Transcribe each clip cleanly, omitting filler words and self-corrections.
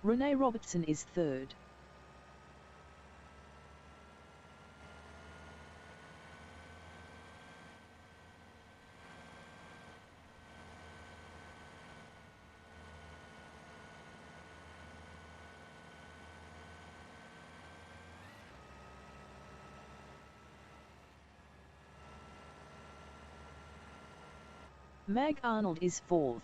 Rene Robertson is third. Mag Arnold is fourth.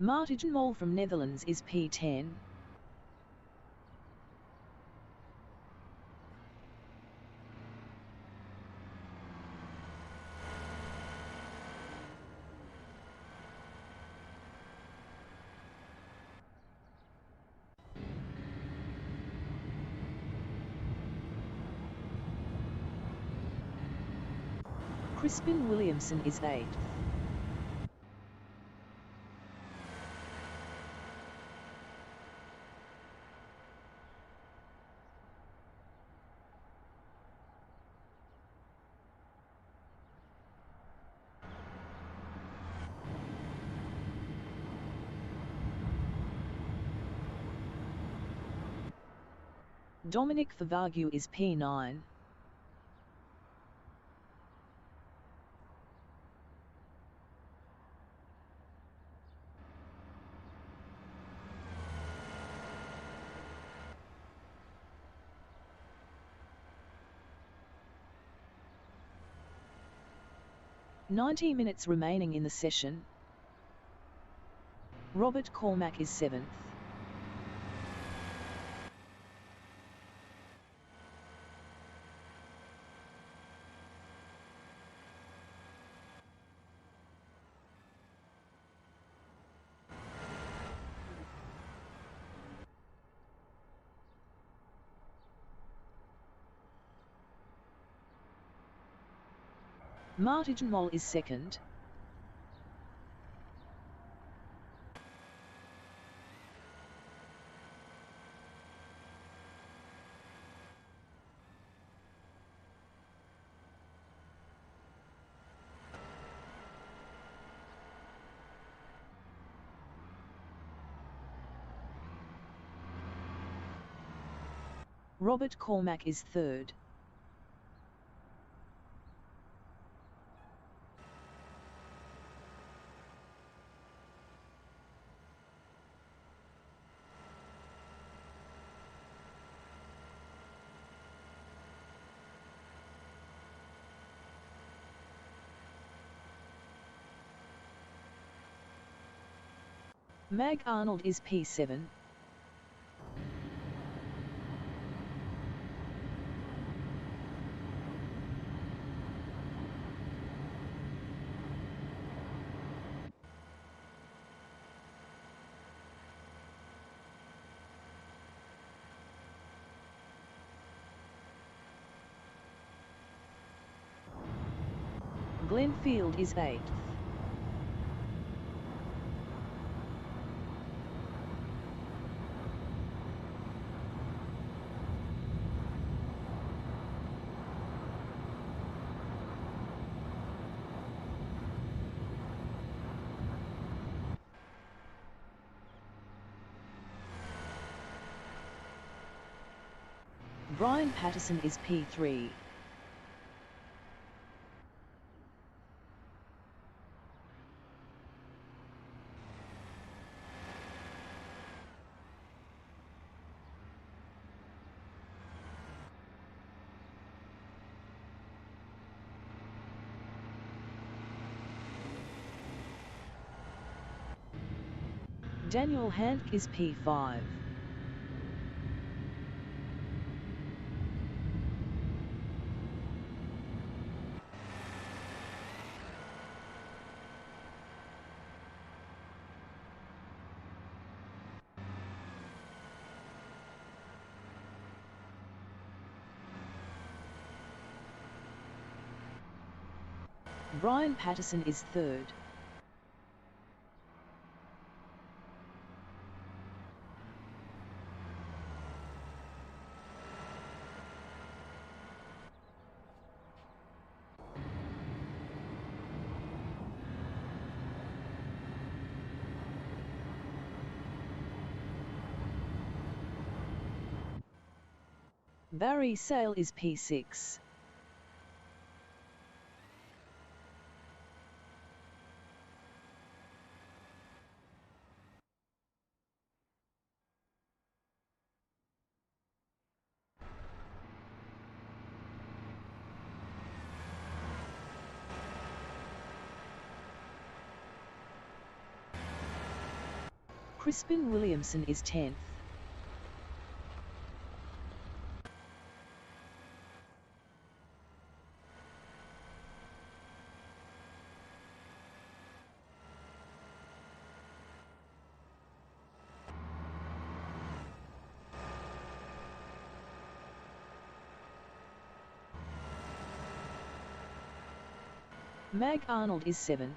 Martin Mol from Netherlands is P10. Crispin Williamson is 8th. Dominic Favagu is P9. "90 minutes remaining in the session." Robert Cormack is 7th. Martin Mol is 2nd. Robert Cormack is 3rd. Mag Arnold is P7. Glenn Field is 8th. Brian Patterson is P3. Daniel Handke is P5. Brian Patterson is third. Barry Sale is P6. Crispin Williamson is 10th. Mag Arnold is 7th.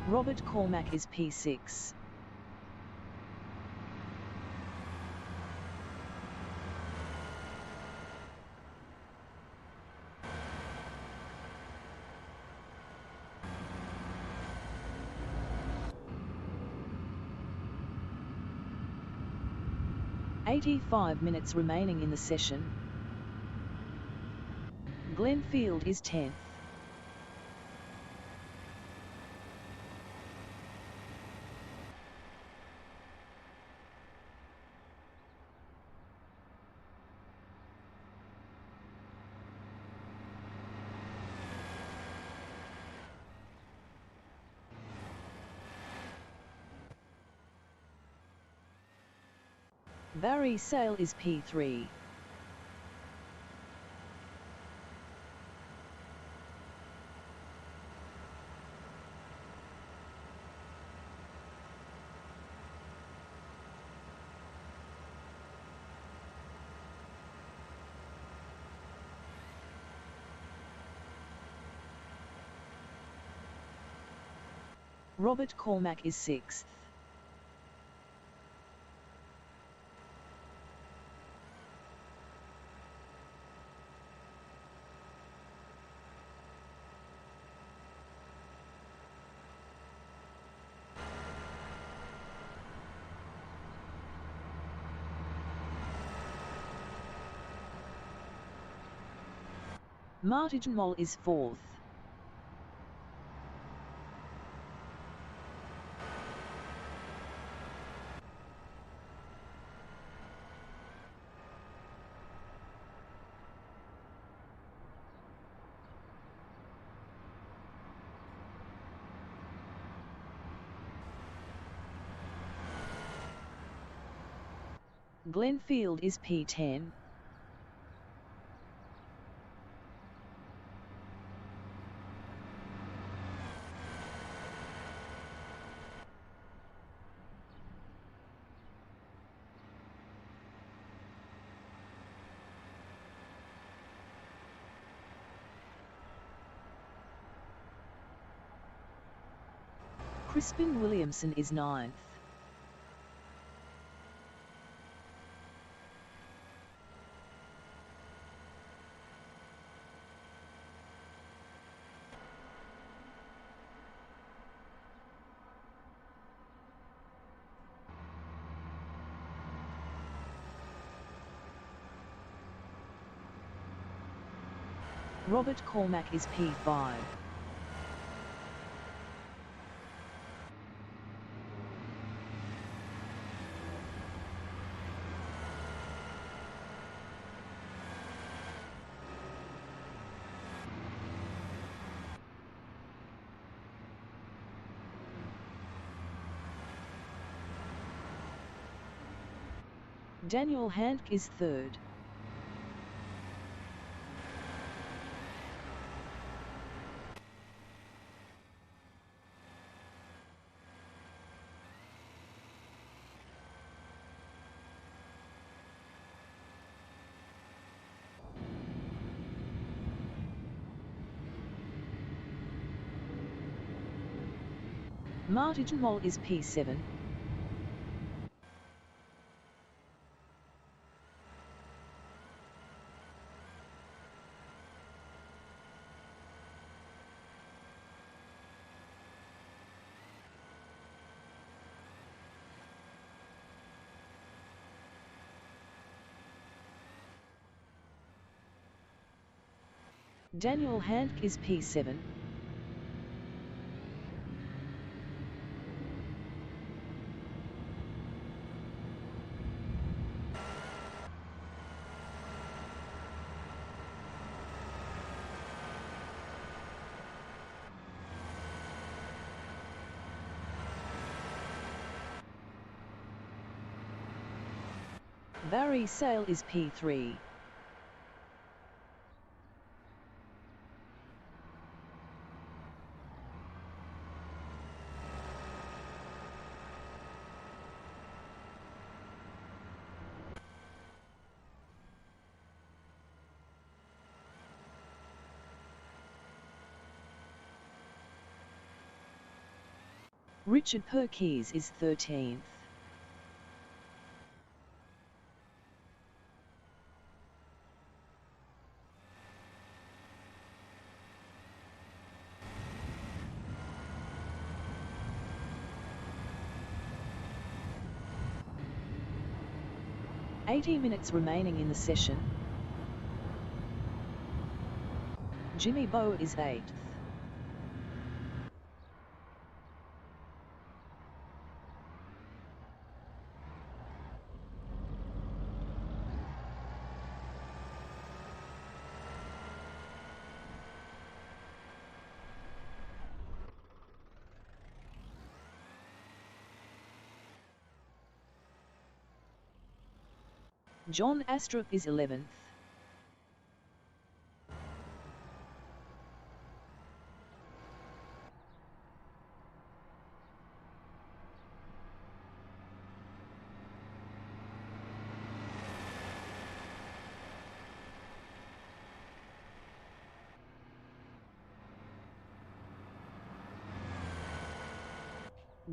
Robert Cormack is P6. "85 minutes remaining in the session. Glenn Field is 10th. Barry Sale is P3. Robert Cormack is 6th. Martin Moll is 4th. Glenn Field is P10. Crispin Williamson is 9th. Robert Cormack is P5. Daniel Handke is third. Martin Moll is P7. Daniel Handke is P7. Barry Sale is P3. Richard Perkins is 13th. "80 minutes remaining in the session." Jimmy Bowe is 8th. John Astrup is 11th.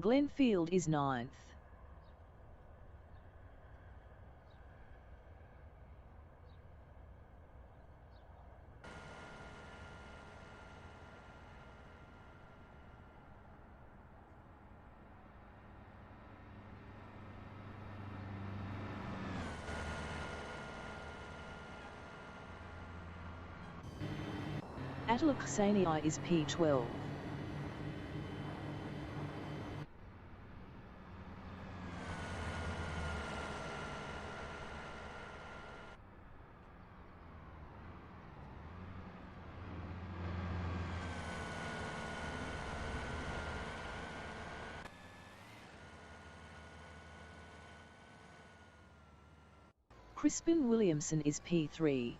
Glenn Field is 9th. Attila Ksenia is P12. Crispin Williamson is P3.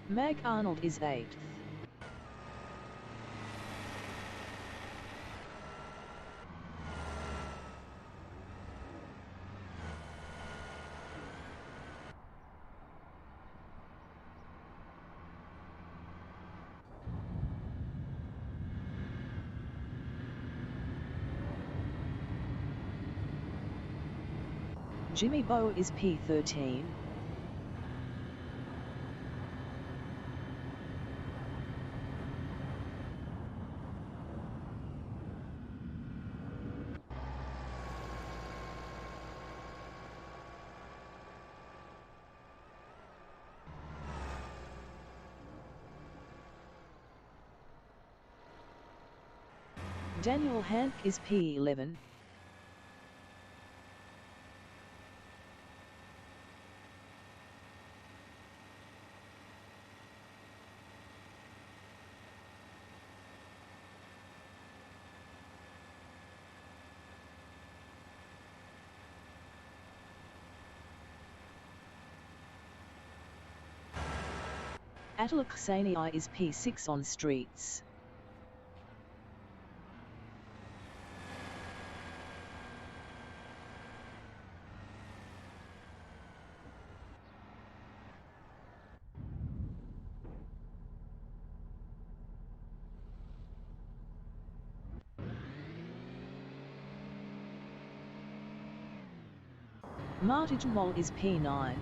Mag Arnold is 8th. Jimmy Bowe is P13. Daniel Hank is P11. Atalaksani is P6 on streets. Martin Moll is P9.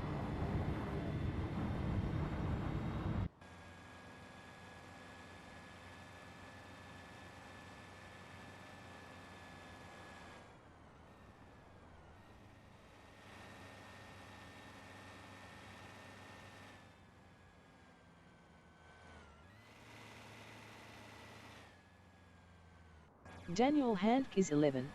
Daniel Hank is 11th.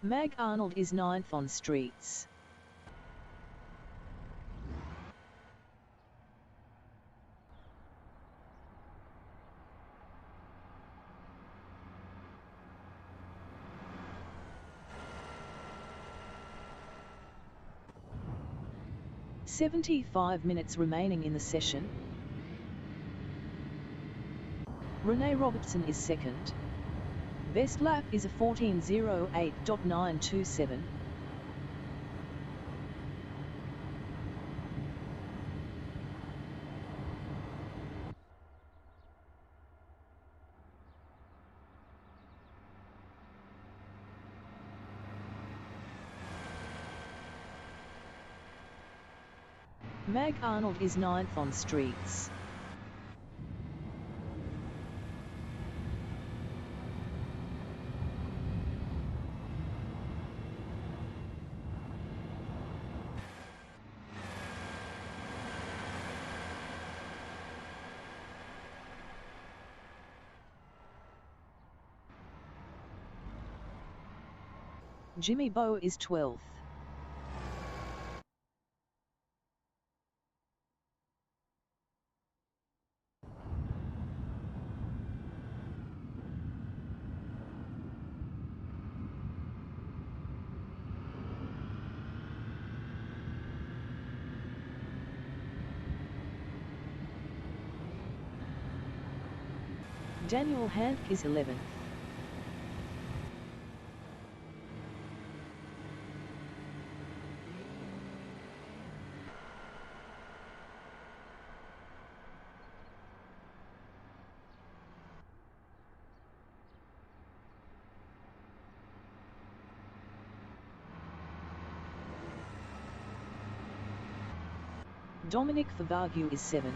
Mag Arnold is 9th on streets. "75 minutes remaining in the session." Rene Robertson is second. Best lap is a 14:08.927. Mag Arnold is 9th on streets. Jimmy Bowe is 12th. Daniel Hank is 11th. Dominic Favagu is 7th.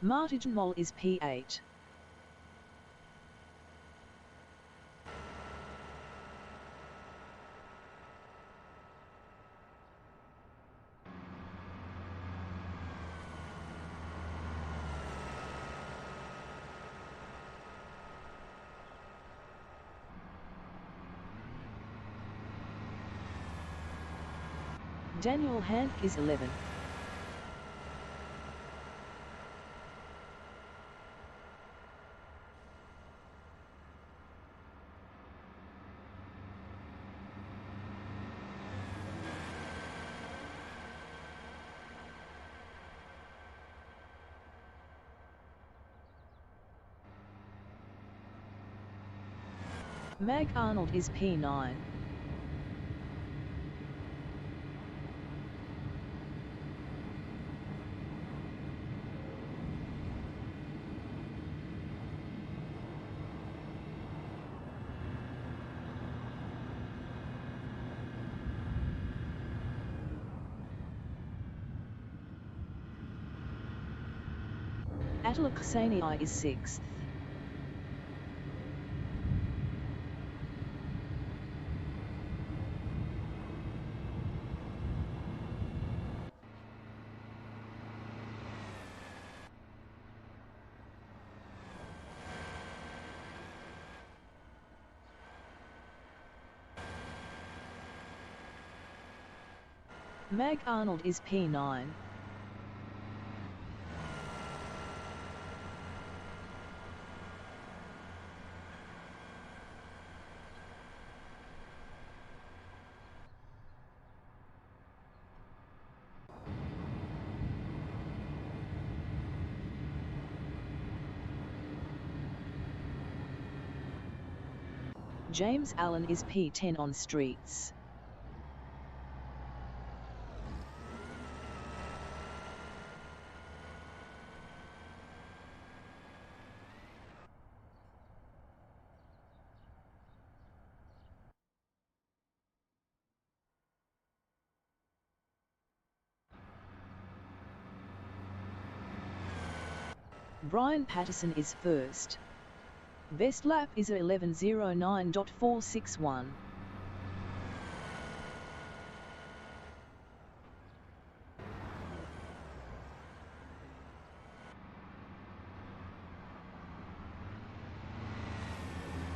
Martin Moll is P8. Daniel Hank is 11th. Mag Arnold is P9. Attila Ksanii is 6th. Mag Arnold is P9. James Allen is P10 on straights. Brian Patterson is first. Best lap is a 11:09.461.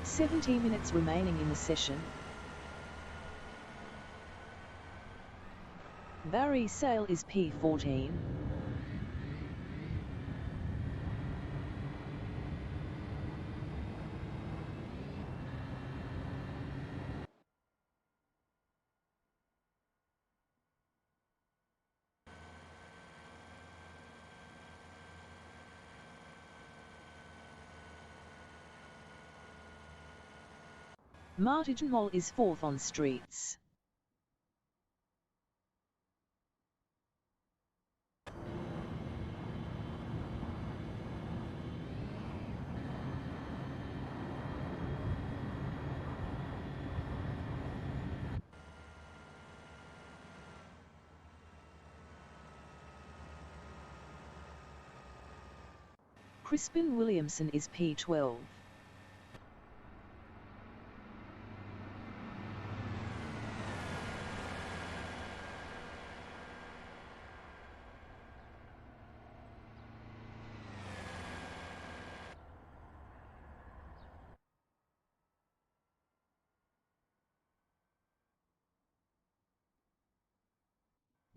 "70 minutes remaining in the session." Barry Sale is P14. Martin Moll is 4th on straights. Crispin Williamson is P12.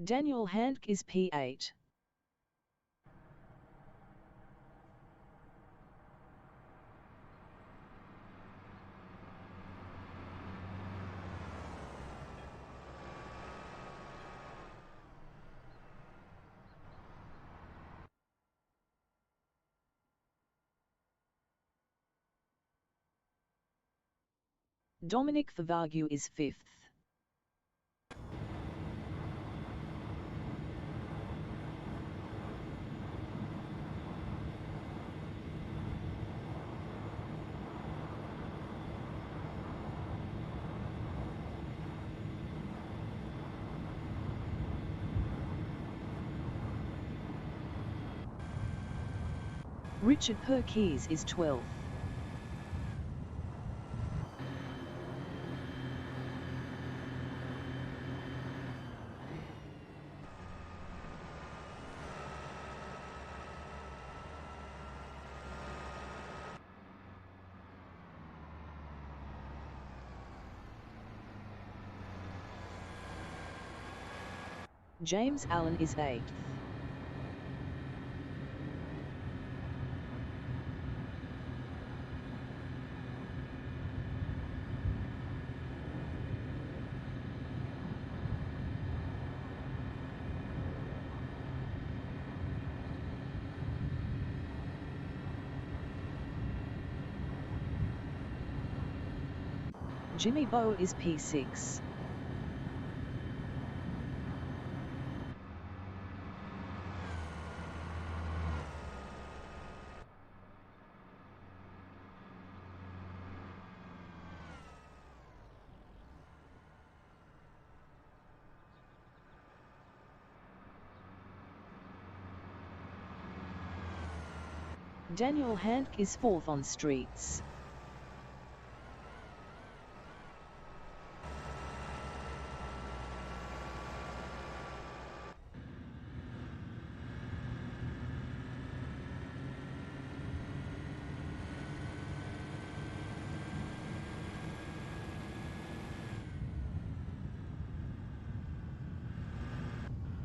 Daniel Handke is P8. Dominic Favagu is 5th. Richard Perkins is 12th. James Allen is 8th. Jimmy Bowe is P6. Daniel Handke is 4th on straights.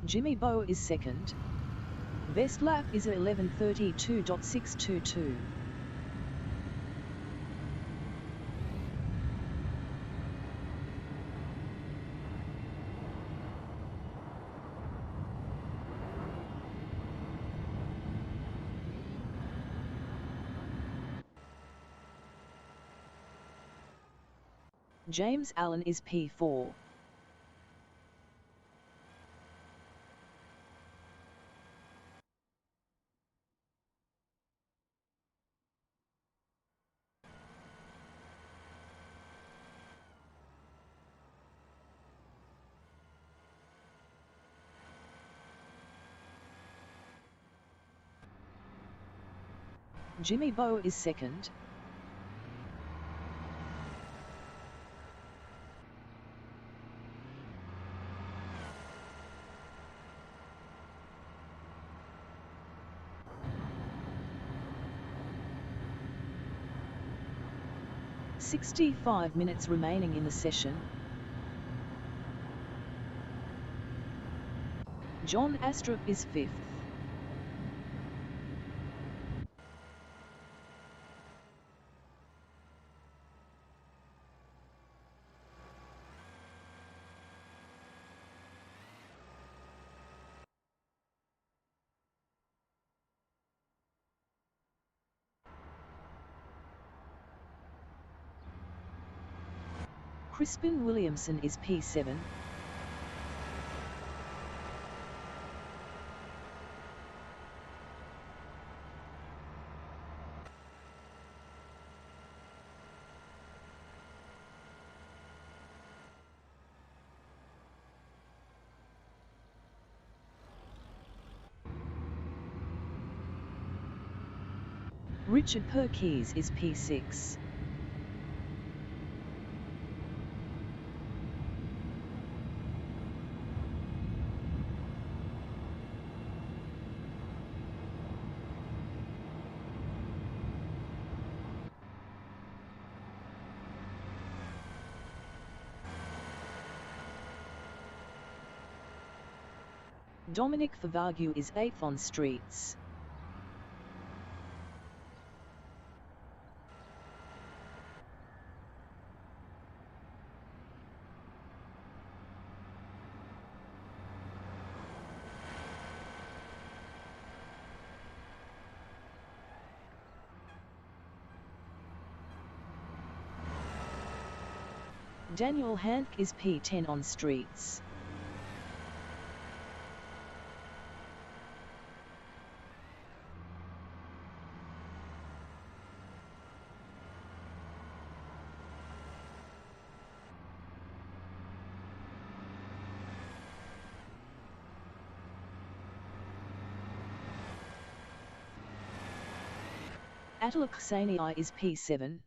Jimmy Bowe is 2nd. Best lap is a 11:32.622. James Allen is P4. Jimmy Bowe is 2nd. "65 minutes remaining in the session." John Astrup is 5th. Crispin Williamson is P7. Richard Perkins is P6. Dominic Favagu is 8th on straights. Daniel Handke is P10 on straights. Attila Ksanii is P7.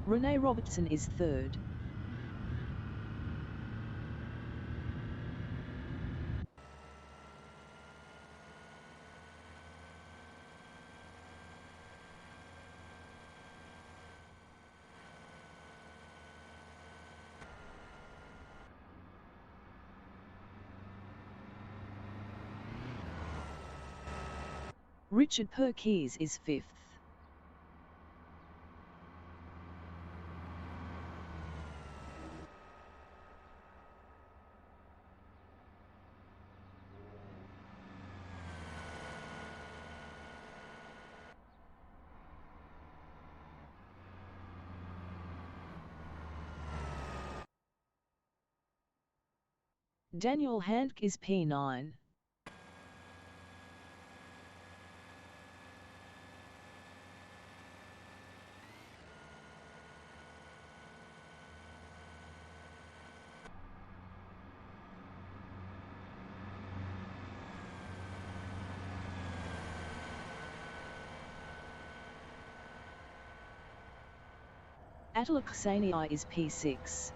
Rene Robertson is 3rd. Richard Perkis is 5th. Daniel Handke is P9. Attila Ksanii is P6.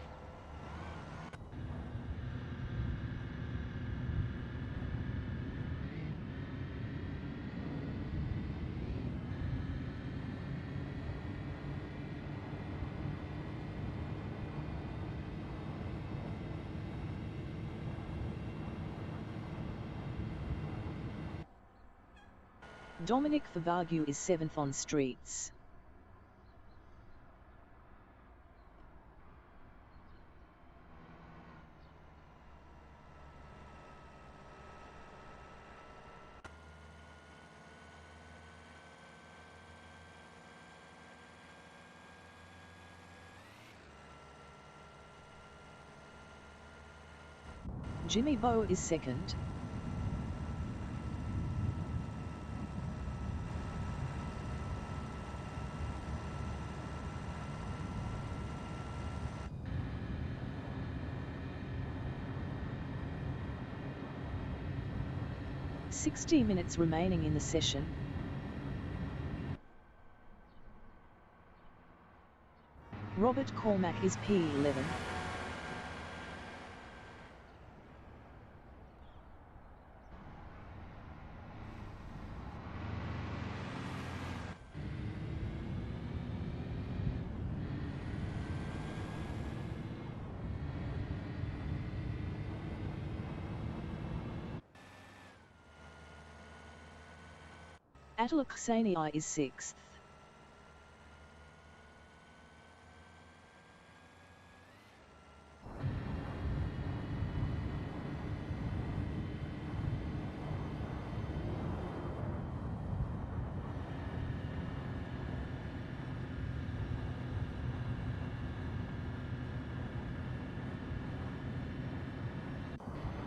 Dominic Favagu is 7th on streets. Jimmy Bowe is 2nd. "60 minutes remaining in the session." Robert Cormack is P11. Attila Ksanii is 6th.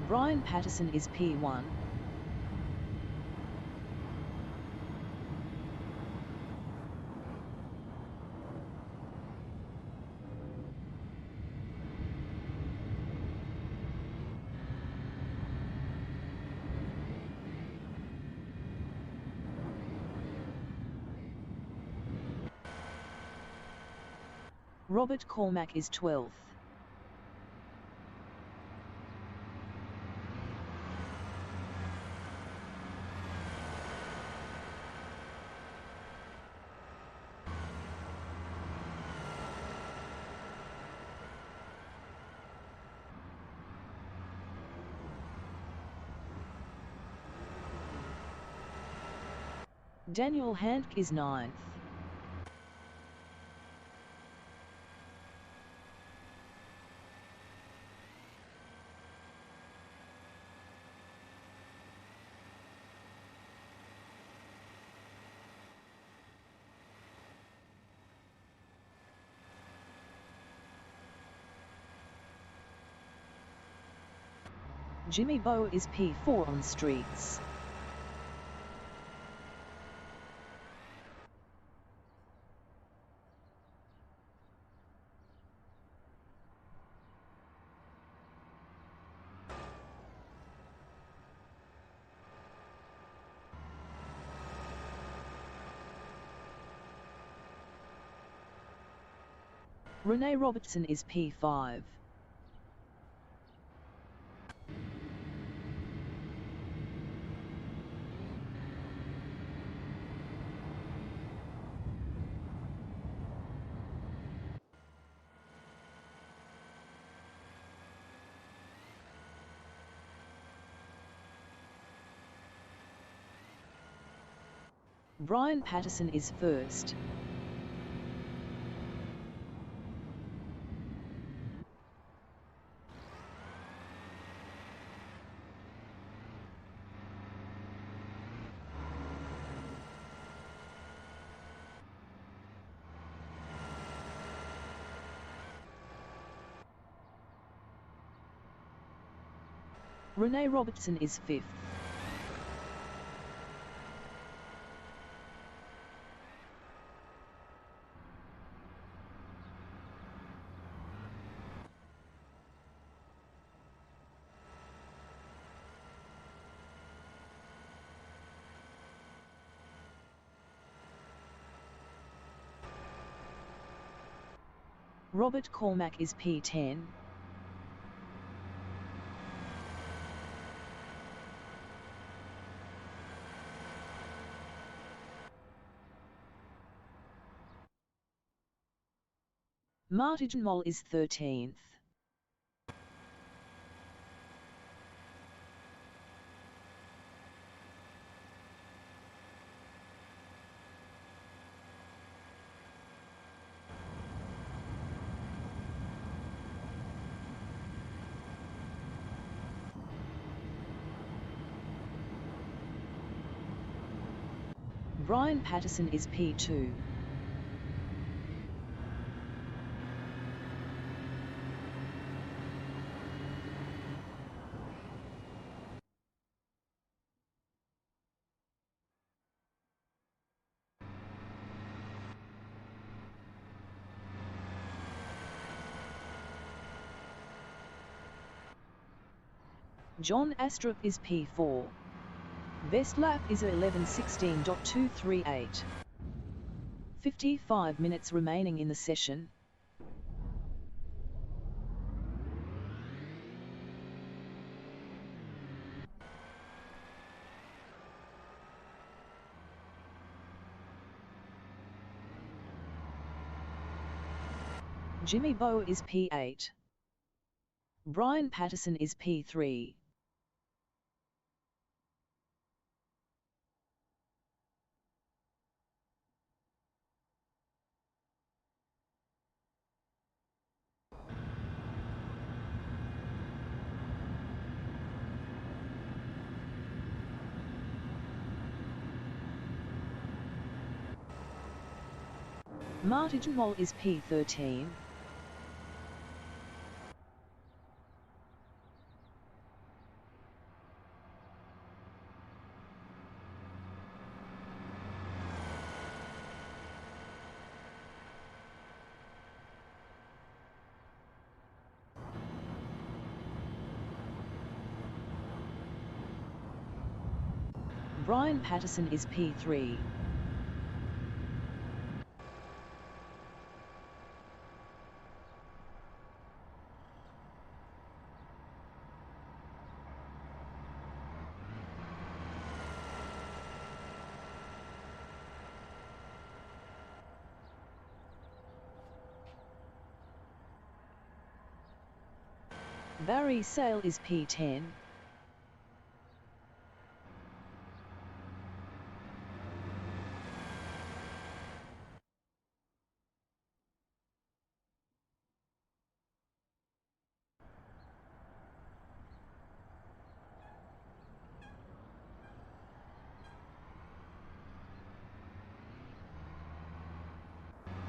Brian Patterson is P1. Robert Cormack is 12th. Daniel Handke is 9th. Jimmy Bowe is P4 on streets. Rene Robertson is P5. Brian Patterson is first. Rene Robertson is fifth. Robert Cormack is P10. Martin Moll is 13th. Brian Patterson is P2. John Astrup is P4. Best lap is 11:16.238. 55 minutes remaining in the session. Jimmy Bowe is P8. Brian Patterson is P3. Martin Moll is P13. Brian Patterson is P3. Barry Sale is P10.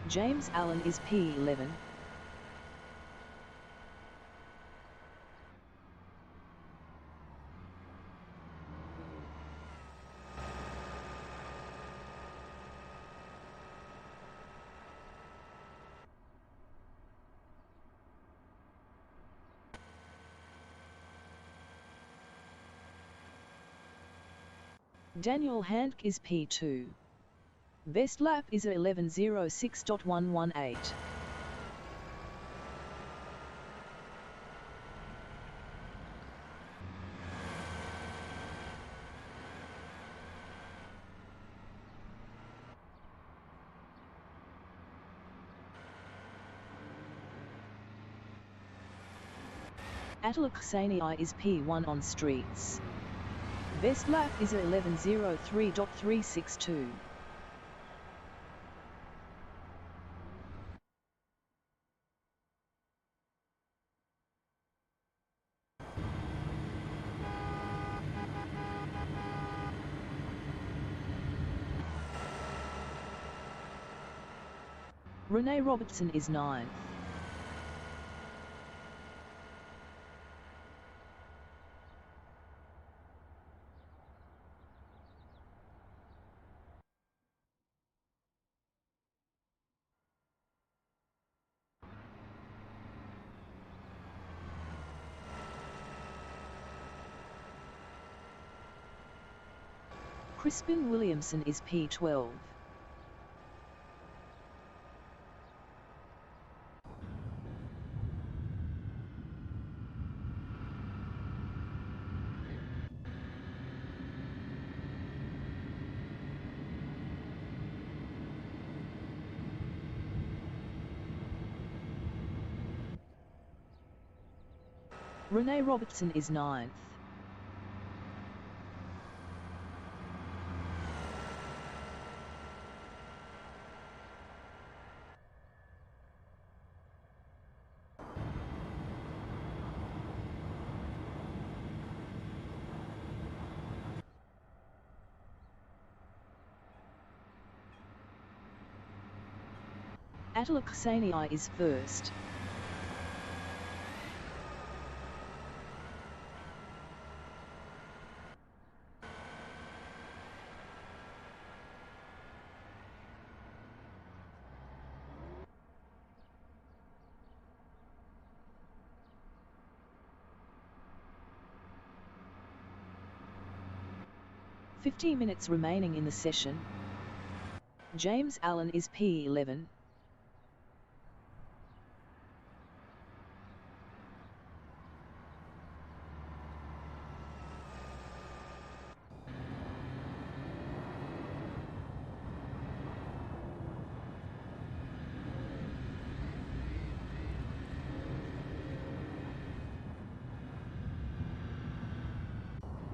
James Allen is P11. Daniel Handke is P2. Best lap is 11:06.118. Attila Ksanii is P1 on straights. Best lap is 11:03.362. Rene Robertson is 9th. Crispin Williamson is P12. Rene Robertson is 9th. Attila Ksenia is 1st. "50 minutes remaining in the session." James Allen is P11.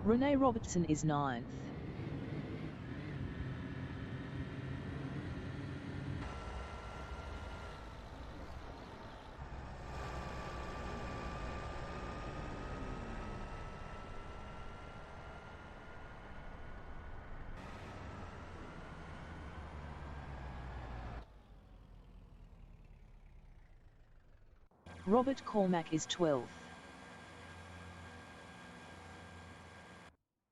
Rene Robertson is 9th. Robert Cormack is 12th.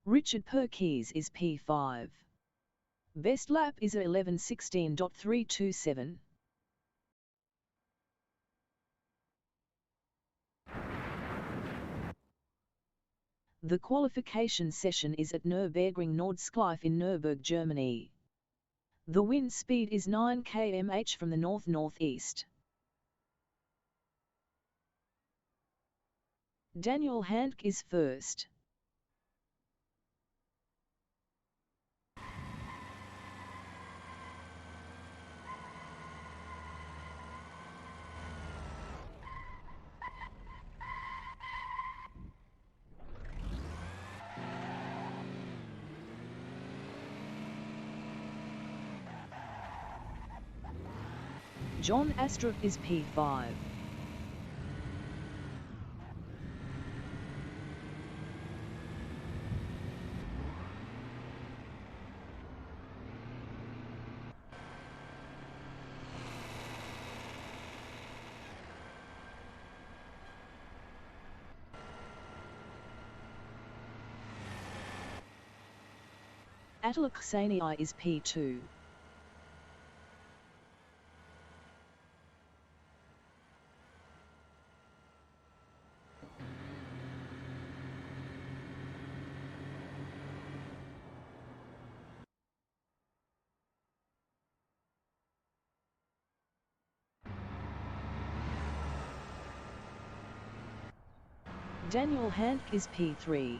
Richard Perkins is P5. Best lap is a 11:16.327. The qualification session is at Nürburgring Nordschleife in Nurburg, Germany. The wind speed is 9 km/h from the north-northeast. Daniel Handke is 1st. John Astrup is P5. Attila Ksenia is P2. Daniel Handke is P3.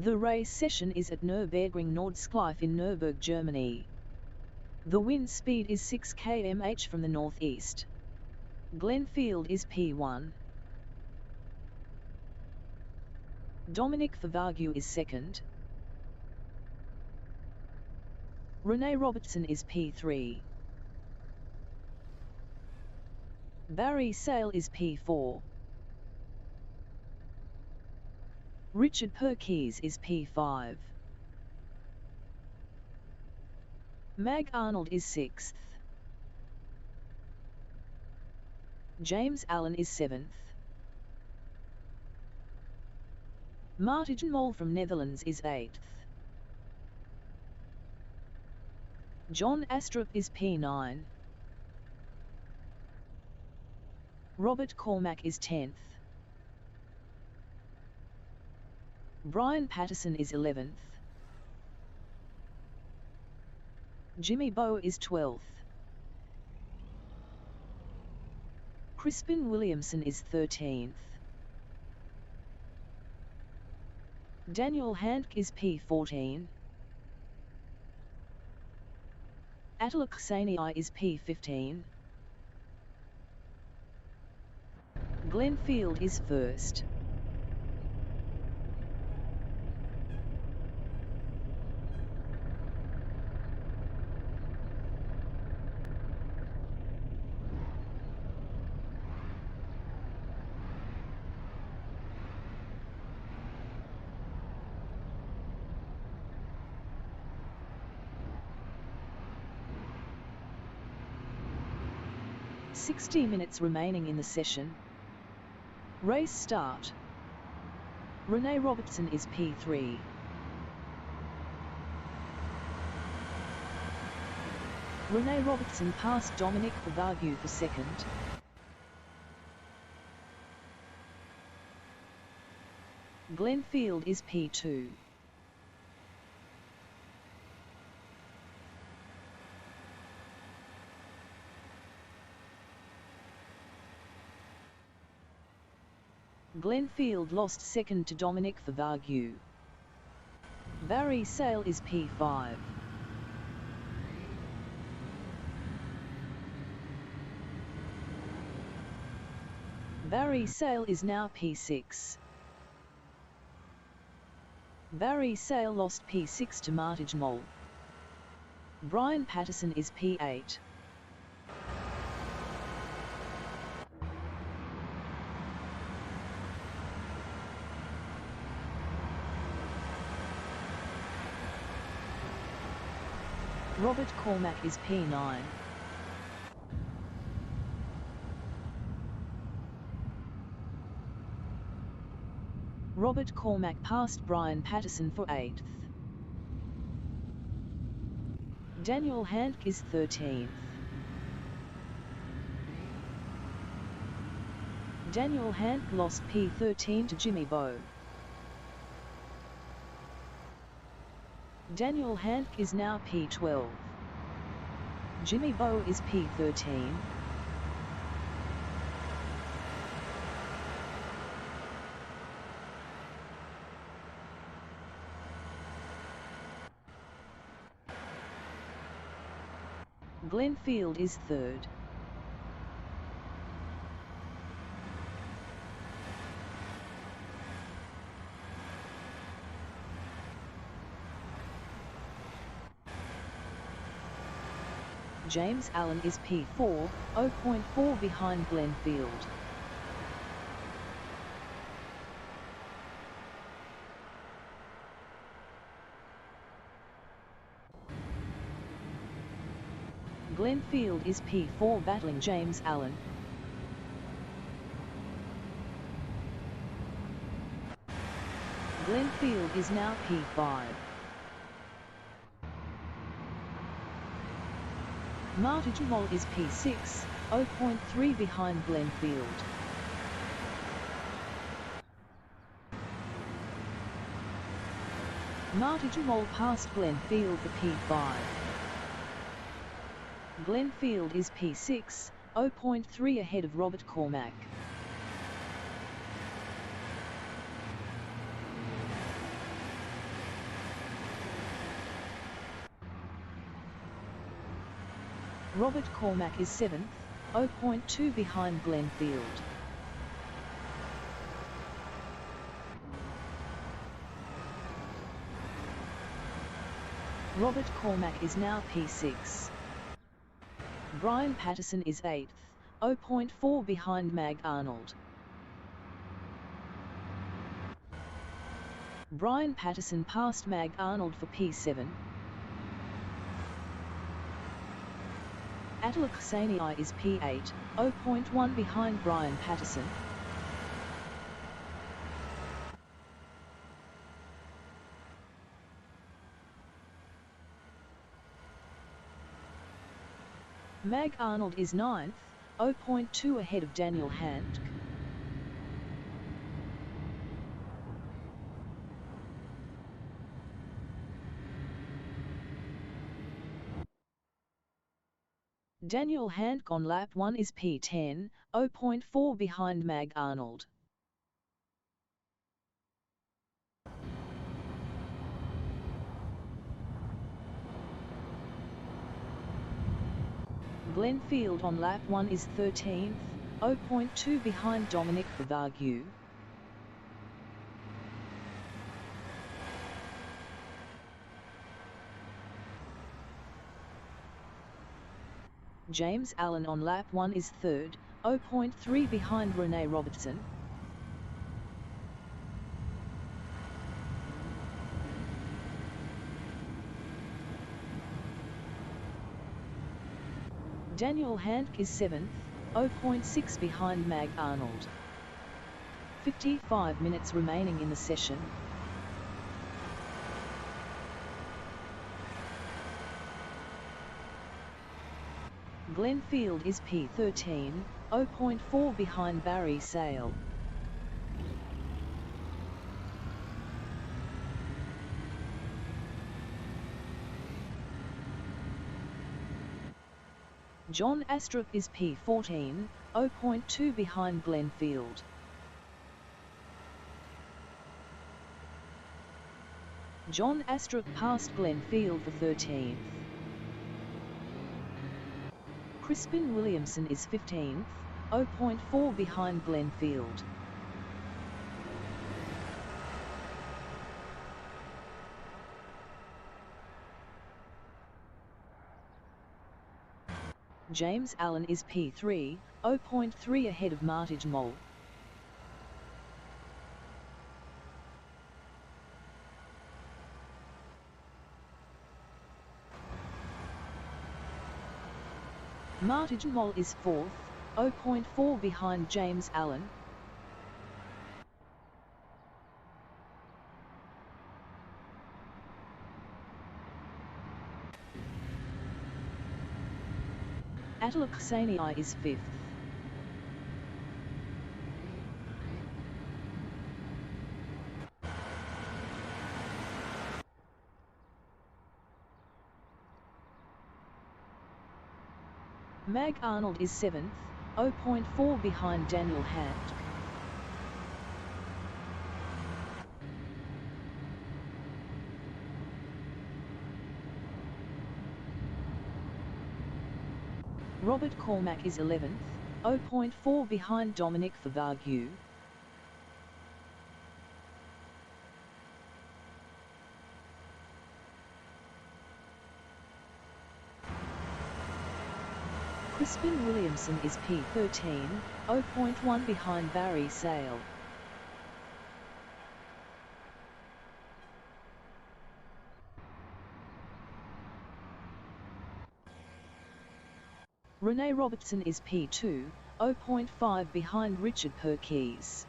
The race session is at Nürburgring Nordschleife in Nurburg, Germany. The wind speed is 6 km/h from the northeast. Glenfield is P1. Dominic Favagio is second. Rene Robertson is P3. Barry Sale is P4. Richard Perkins is P5. Mag Arnold is 6th. James Allen is 7th. Martijn Mol from Netherlands is 8th. John Astrup is P9. Robert Cormack is 10th. Brian Patterson is 11th. Jimmy Bowe is 12th. Crispin Williamson is 13th. Daniel Handke is P14. Attila Ksanii is P15. Glenfield is first. "60 minutes remaining in the session. Race start. Rene Robertson is P3. Rene Robertson passed Dominic Favagio for second. Glenfield is P2. Glenfield lost second to Dominic Favagio. Barry Sale is P5. Barry Sale is now P6. Barry Sale lost P6 to Martijn Mol. Brian Patterson is P8. Robert Cormack is P9. Robert Cormack passed Brian Patterson for 8th. Daniel Handke is 13th. Daniel Handke lost P13 to Jimmy Bowe. Daniel Handke is now P12. Jimmy Bowe is P13. Glenfield is third. James Allen is P4, 0.4 behind Glenfield. Glenfield is P4 battling James Allen. Glenfield is now P5. Martijn Mol is P6, 0.3 behind Glenfield. Martijn Mol passed Glenfield for P5. Glenfield is P6, 0.3 ahead of Robert Cormack. Robert Cormack is 7th, 0.2 behind Glenfield. Robert Cormack is now P6. Brian Patterson is 8th, 0.4 behind Mag Arnold. Brian Patterson passed Mag Arnold for P7. Attila Ksanii is P8, 0.1 behind Brian Patterson. Mag Arnold is 9th, 0.2 ahead of Daniel Handke. Daniel Handke on lap 1 is P10, 0.4 behind Mag Arnold. Glenfield on lap 1 is 13th, 0.2 behind Dominic Bavague. James Allen on lap 1 is 3rd, 0.3 behind Rene Robertson. Daniel Handke is 7th, 0.6 behind Mag Arnold. 55 minutes remaining in the session. Glenfield is P13, 0.4 behind Barry Sale. John Astrup is P14, 0.2 behind Glenfield. John Astrup passed Glenfield for 13th. Crispin Williamson is 15th, 0.4 behind Glenfield. James Allen is P3, 0.3 ahead of Martin Moll. Martin Moll is 4th, 0.4 behind James Allen. Attila Ksanii is 5th. Mag Arnold is 7th, 0.4 behind Daniel Handke. Robert Cormack is 11th, 0.4 behind Dominic Bavague. Crispin Williamson is P13, 0.1 behind Barry Sale. Rene Robertson is P2, 0.5 behind Richard Perkis.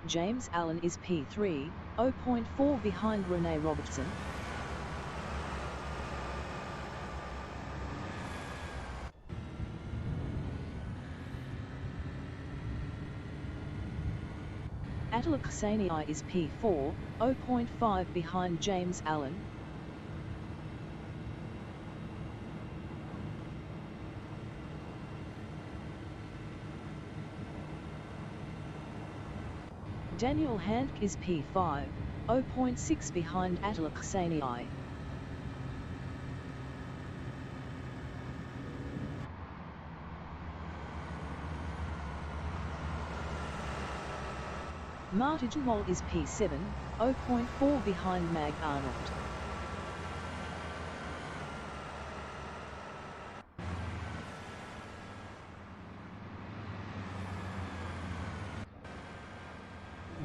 James Allen is P3, 0.4 behind Rene Robertson. Attila Ksanii is P4, 0.5 behind James Allen. Daniel Handke is P5, 0.6 behind Attila Ksanii. Martin Moll is P7, 0.4 behind Mag Arnold.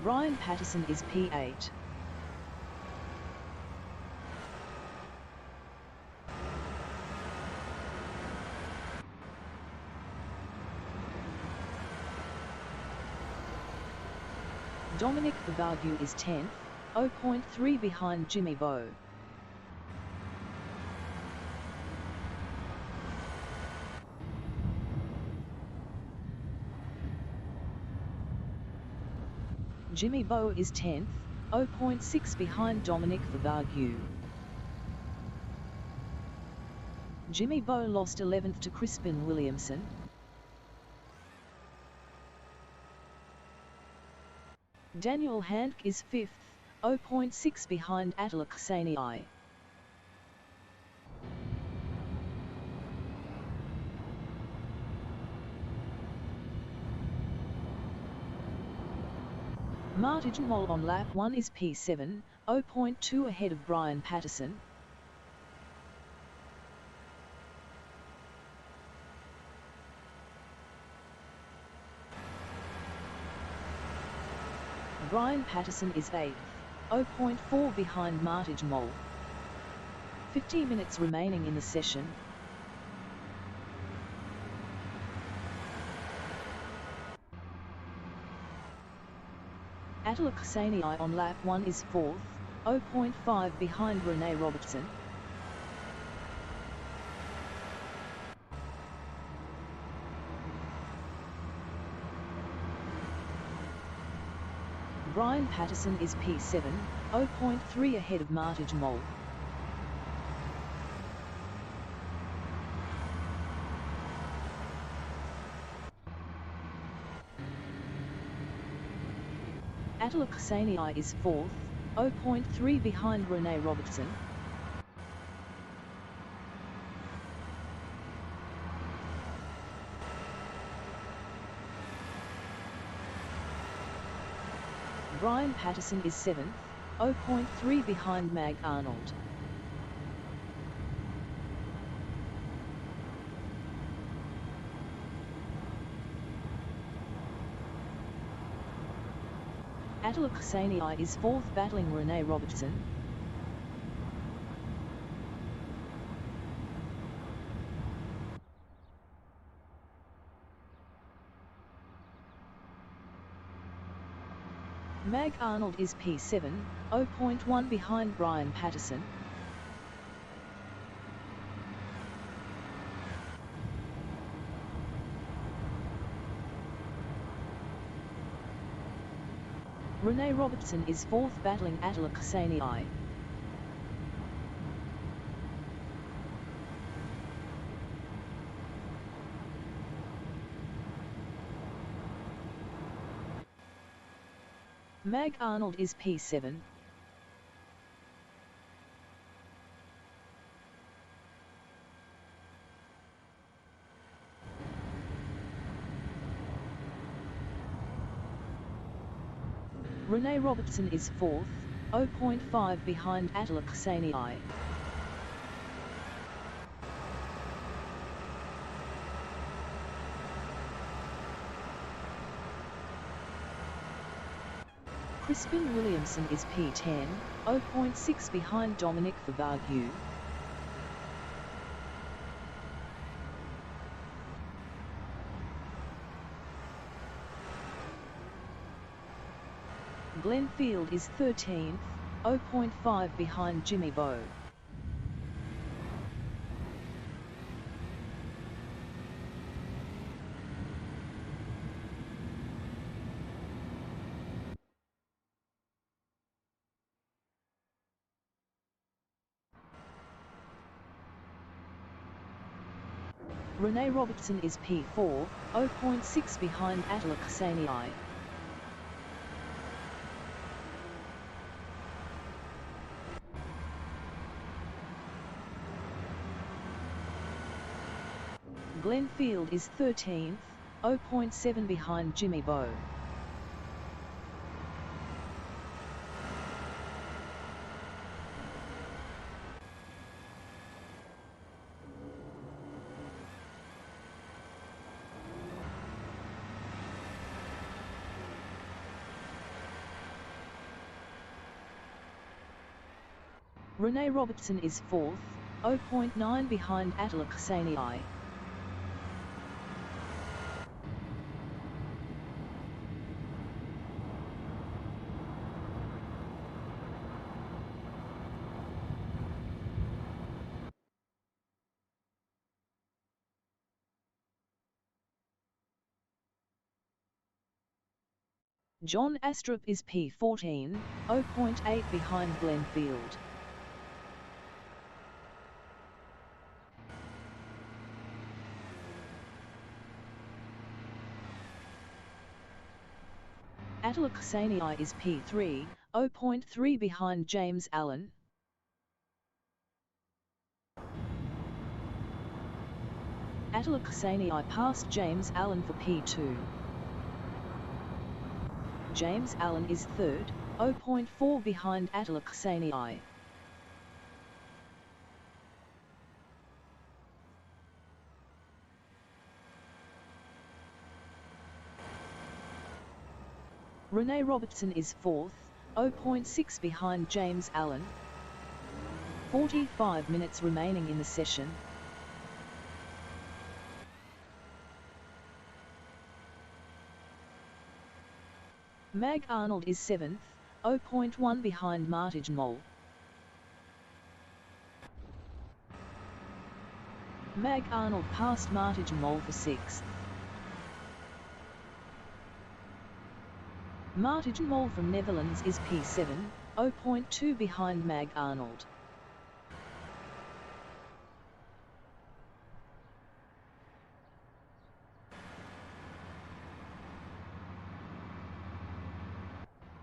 Brian Patterson is P8. Dominic Vivargu is 10th, 0.3 behind Jimmy Bowe. Jimmy Bowe is 10th, 0.6 behind Dominic Vivargu. Jimmy Bowe lost 11th to Crispin Williamson. Daniel Handke is 5th, 0.6 behind Attila Ksanii. Martin Moll on lap 1 is P7, 0.2 ahead of Brian Patterson. Brian Patterson is 8th, 0.4 behind Martin Moll. 15 minutes remaining in the session. Attila Ksanii on lap 1 is 4th, 0.5 behind Rene Robertson. Brian Patterson is P7, 0.3 ahead of Martin Moll. Attila Ksanii is 4th, 0.3 behind Rene Robertson. Brian Patterson is 7th, 0.3 behind Mag Arnold. Attila Ksanii is 4th battling Rene Robertson. Mag Arnold is P7, 0.1 behind Brian Patterson. Rene Robertson is 4th battling Attila Ksanii. Mag Arnold is P7. Rene Robertson is 4th, 0.5 behind Attila Ksanii. Crispin Williamson is P10, 0.6 behind Dominic Vivargu. Glenn Field is 13th, 0.5 behind Jimmy Bowe. Rene Robertson is P4, 0.6 behind Attila Ksanii. Glenfield is 13th, 0.7 behind Jimmy Bowe. Rene Robertson is 4th, 0.9 behind Attila Ksanii. John Astrup is P14, 0.8 behind Glenfield. Attila Ksanii is P3, 0.3 behind James Allen. Attila Ksanii passed James Allen for P2. James Allen is 3rd, 0.4 behind Attila Ksanii. Rene Robertson is 4th, 0.6 behind James Allen. 45 minutes remaining in the session. Mag Arnold is 7th, 0.1 behind Martin Mole. Mag Arnold passed Martin Mole for 6th. Martin Mole from Netherlands is P7, 0.2 behind Mag Arnold.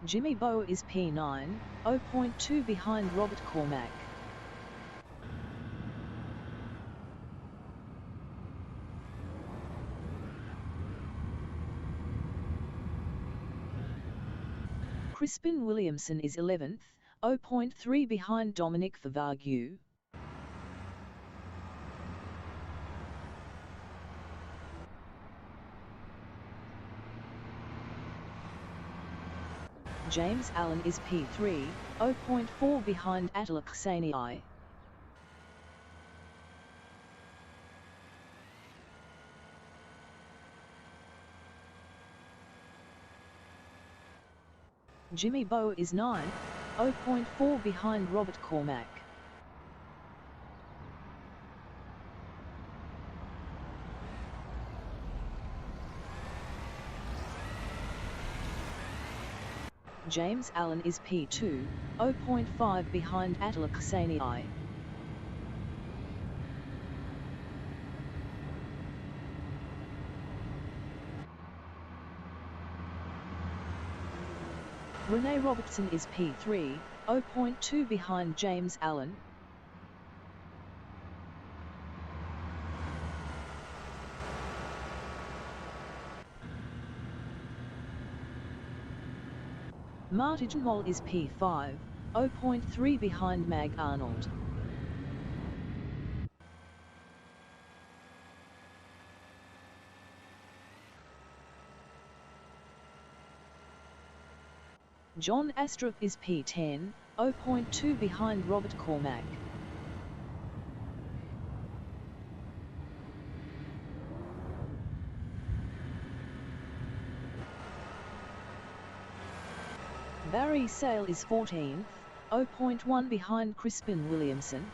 Jimmy Bowe is P9, 0.2 behind Robert Cormack. Crispin Williamson is 11th, 0.3 behind Dominic Favagyu. James Allen is P3, 0.4 behind Attila Ksanii. Jimmy Bowe is 9th, 0.4 behind Robert Cormack. James Allen is P2, 0.5 behind Attila Ksanii. Rene Robertson is P3, 0.2 behind James Allen. Martin Mole is P5, 0.3 behind Mag Arnold. John Astrup is P10, 0.2 behind Robert Cormack. Barry Sale is 14th, 0.1 behind Crispin Williamson.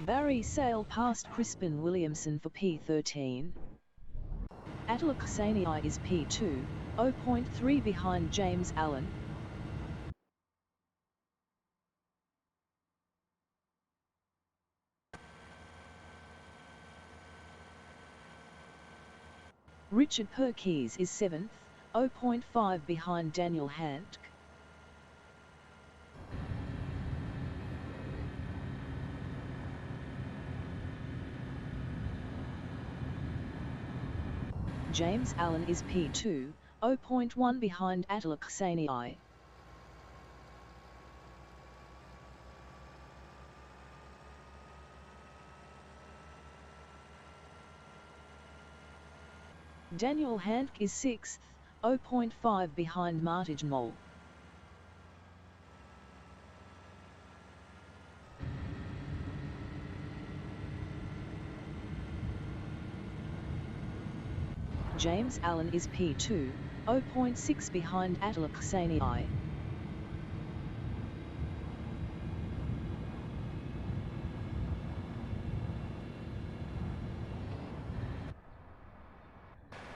Barry Sale passed Crispin Williamson for P13. Attila Ksanii is P2, 0.3 behind James Allen. Richard Perkins is 7th, 0.5 behind Daniel Handke. James Allen is P2, 0.1 behind Attila Ksanii. Daniel Handke is 6th, 0.5 behind Martijn Mol. James Allen is P2, 0.6 behind Attila Ksanii.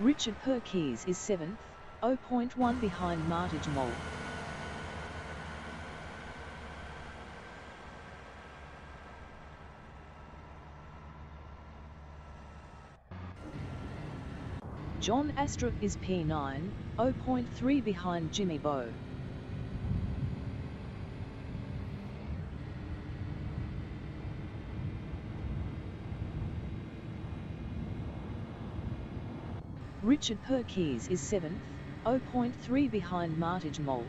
Richard Perkins is 7th, 0.1 behind Martijn Mol. John Astrup is P9, 0.3 behind Jimmy Bowe. Richard Perkins is 7th, 0.3 behind Martijn Mol.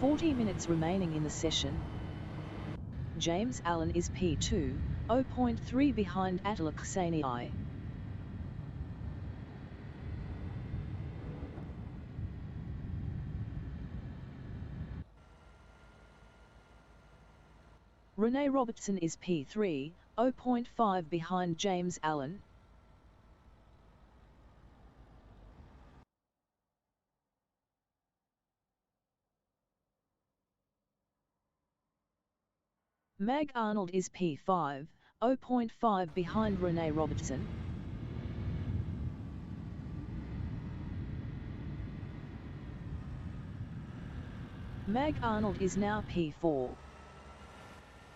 "40 minutes remaining in the session. James Allen is P2, 0.3 behind Attila Ksanii. Rene Robertson is P3, 0.5 behind James Allen. Mag Arnold is P5, 0.5 behind Rene Robertson. Mag Arnold is now P4.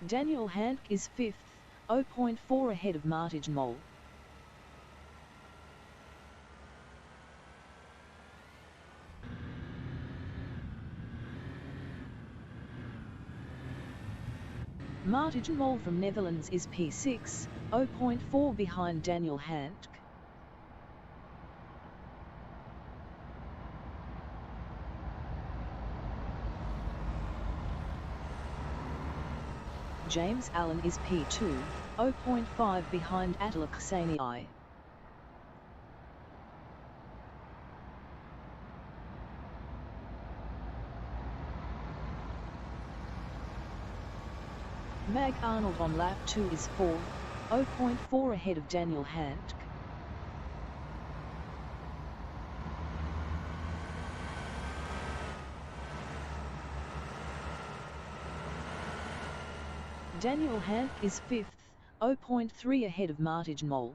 Daniel Handke is 5th, 0.4 ahead of Martijn Mol. Martijn Mol from Netherlands is P6, 0.4 behind Daniel Handke. James Allen is P2, 0.5 behind Attila Ksanii. Mag Arnold on lap 2 is 4th, 0.4 ahead of Daniel Handke. Daniel Handke is 5th, 0.3 ahead of Martijn Mol.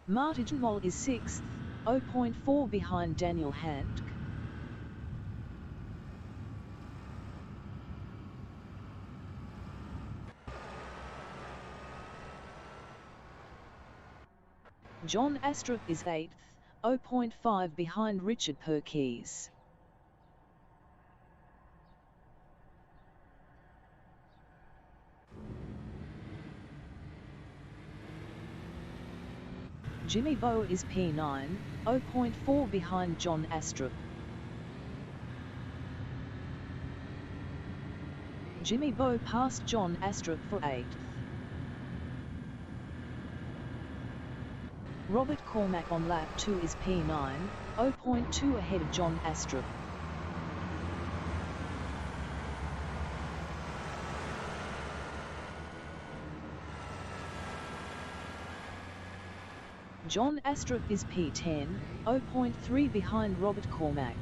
Martijn Mol is 6th, 0.4 behind Daniel Handke. John Astrup is 8th, 0.5 behind Richard Perkins. Jimmy Bowe is P9, 0.4 behind John Astrup. Jimmy Bowe passed John Astrup for 8th. Robert Cormack on lap 2 is P9, 0.2 ahead of John Astrup. John Astrup is P10, 0.3 behind Robert Cormack.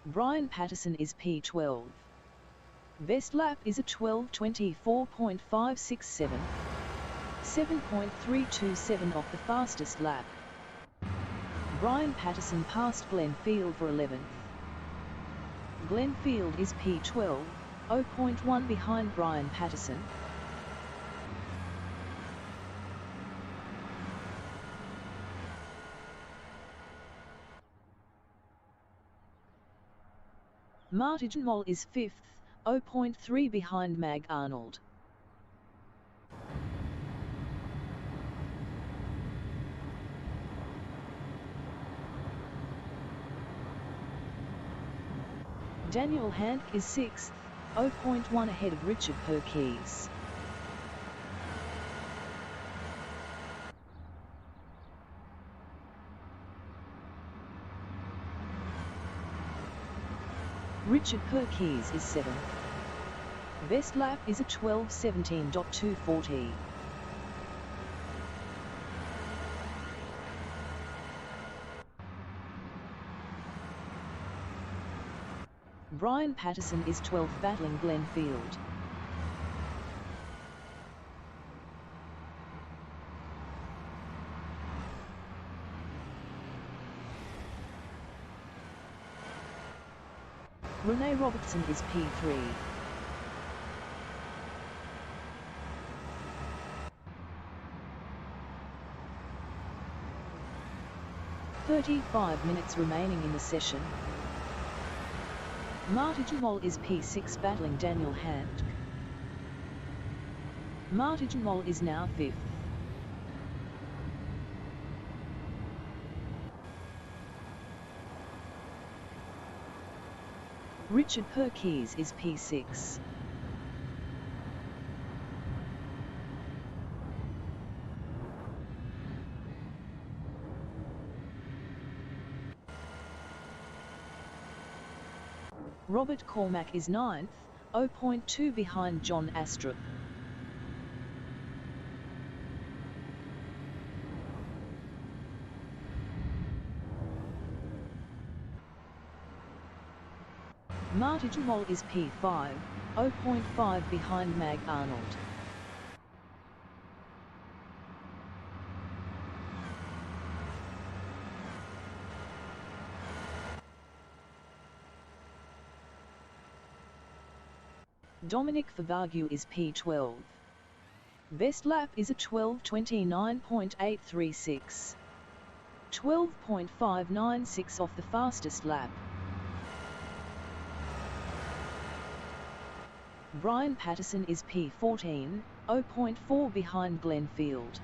Brian Patterson is P12. Best lap is a 12:24.567, 7.327 off the fastest lap. Brian Patterson passed Glenn Field for 11th. Glenn Field is P12, 0.1 behind Brian Patterson. Martin Moll is 5th, 0.3 behind Mag Arnold. Daniel Hank is 6th, 0.1 ahead of Richard Perkins. Richard Perkins is 7th. Best lap is a 12:17.240. Brian Patterson is 12th, battling Glenn Field. Rene Robertson is P3. "35 minutes remaining in the session." Martin Moll is P6, battling Daniel Hand. Martin Moll is now 5th. Richard Perkins is P6. Robert Cormack is 9th, 0.2 behind John Astrup. Martin Moll is P5, 0.5 behind Mag Arnold. Dominic Favagu is P12. Best lap is a 12:29.836. 12.596 off the fastest lap. Brian Patterson is P14, 0.4 behind Glenn Field.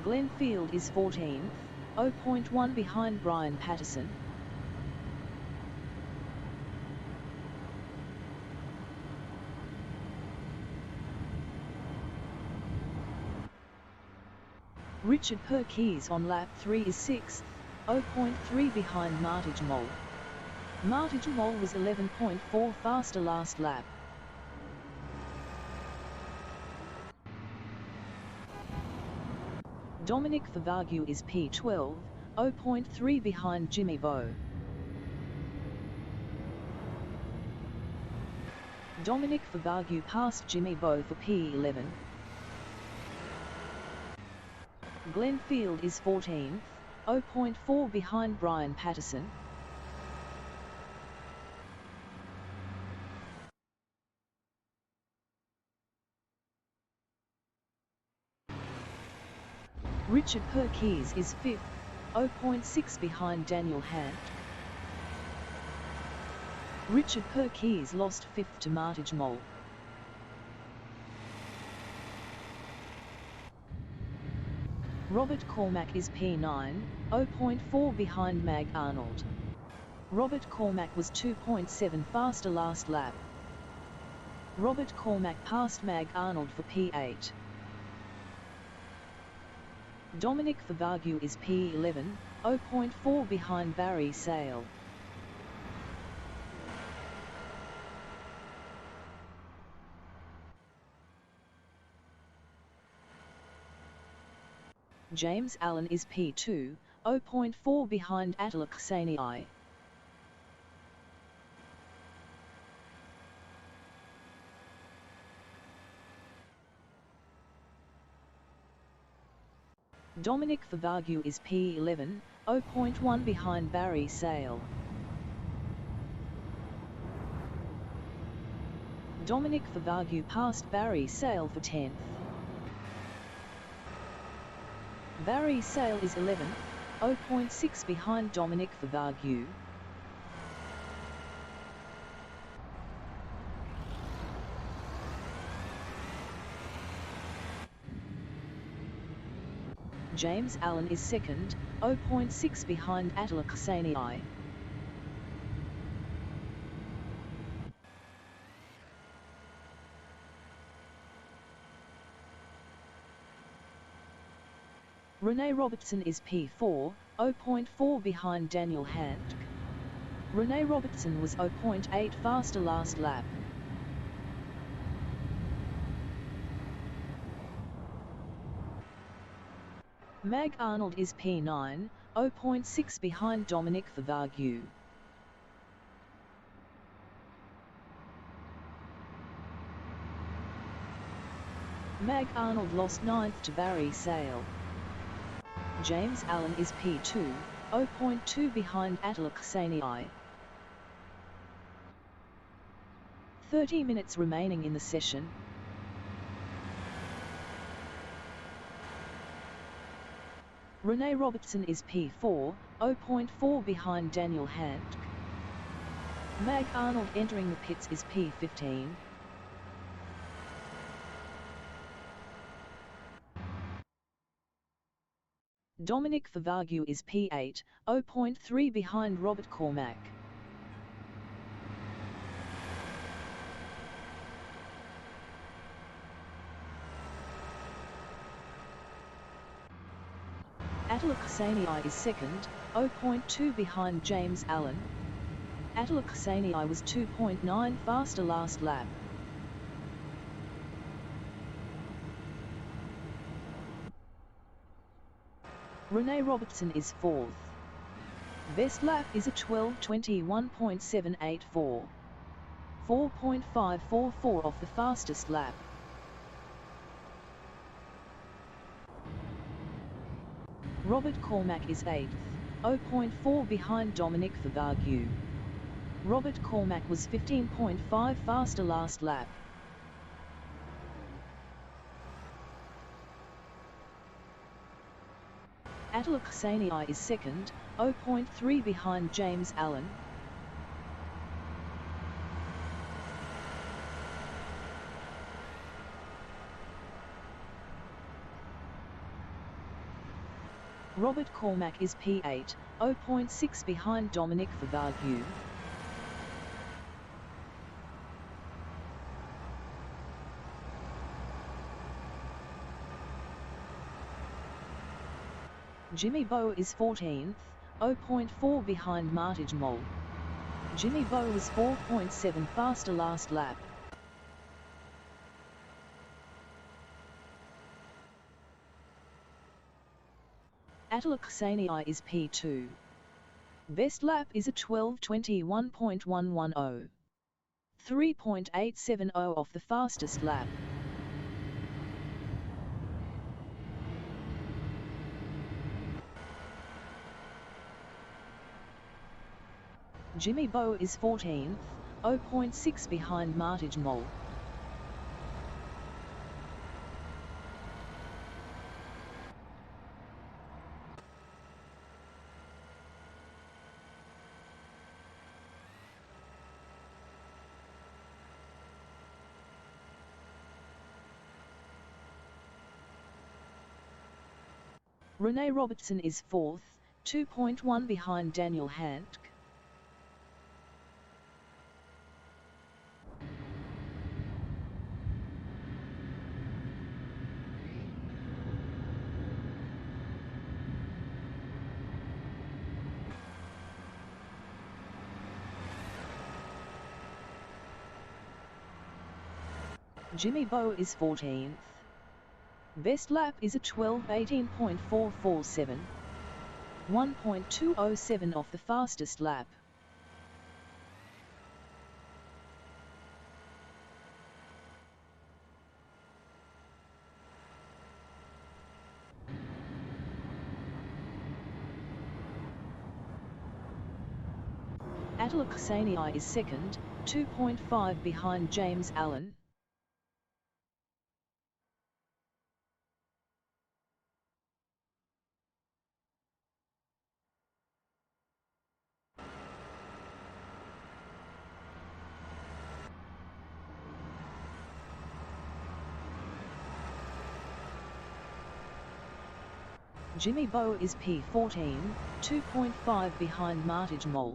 Glenn Field is 14th, 0.1 behind Brian Patterson. Richard Perkins on lap 3 is 6th, 0.3 behind Martin Moll. Martin Moll was 11.4 faster last lap. Dominic Favagu is P12, 0.3 behind Jimmy Bowe. Dominic Favagu passed Jimmy Bowe for P11. Glenn Field is 14th, 0.4 behind Brian Patterson. Richard Perkins is 5th, 0.6 behind Daniel Hand. Richard Perkins lost 5th to Martin Moll. Robert Cormack is P9, 0.4 behind Mag Arnold. Robert Cormack was 2.7 faster last lap. Robert Cormack passed Mag Arnold for P8. Dominic Favagu is P11, 0.4 behind Barry Sale. James Allen is P2, 0.4 behind Attila Ksanii. Dominic Favagyu is P11, 0.1 behind Barry Sale. Dominic Favagyu passed Barry Sale for 10th. Barry Sale is 11th, 0.6 behind Dominic Favagyu. James Allen is second, 0.6 behind Attila Ksanii. Rene Robertson is P4, 0.4 behind Daniel Handke. Rene Robertson was 0.8 faster last lap. Mag Arnold is P9, 0.6 behind Dominic Favagyu. Mag Arnold lost 9th to Barry Sale. James Allen is P2, 0.2 behind Attila Ksanii. 30 minutes remaining in the session. Rene Robertson is P4, 0.4 behind Daniel Handke. Mag Arnold entering the pits is P15. Dominic Favagyu is P8, 0.3 behind Robert Cormack. Attila Ksanii is second, 0.2 behind James Allen. Attila Ksanii was 2.9 faster last lap. Rene Robertson is fourth. Best lap is a 12:21.784. 4.544 off the fastest lap. Robert Cormack is 8th, 0.4 behind Dominic Favagyu. Robert Cormack was 15.5 faster last lap. Attila Ksanii is second, 0.3 behind James Allen. Robert Cormack is P8, 0.6 behind Dominic Favagyu. Jimmy Bowe is 14th, 0.4 behind Martijn Mol. Jimmy Bowe was 4.7 faster last lap. Attila Ksanii is P2. Best lap is a 12:21.110. 3.870 off the fastest lap. Jimmy Bowe is 14th, 0.6 behind Martijn Mol. Rene Robertson is 4th, 2.1 behind Daniel Handke. Jimmy Bowe is 14th. Best lap is a 12:18.447. 1.207 off the fastest lap. Assetto is second, 2.5 behind James Allen. Jimmy Bowe is P14, 2.5 behind Martin Mole.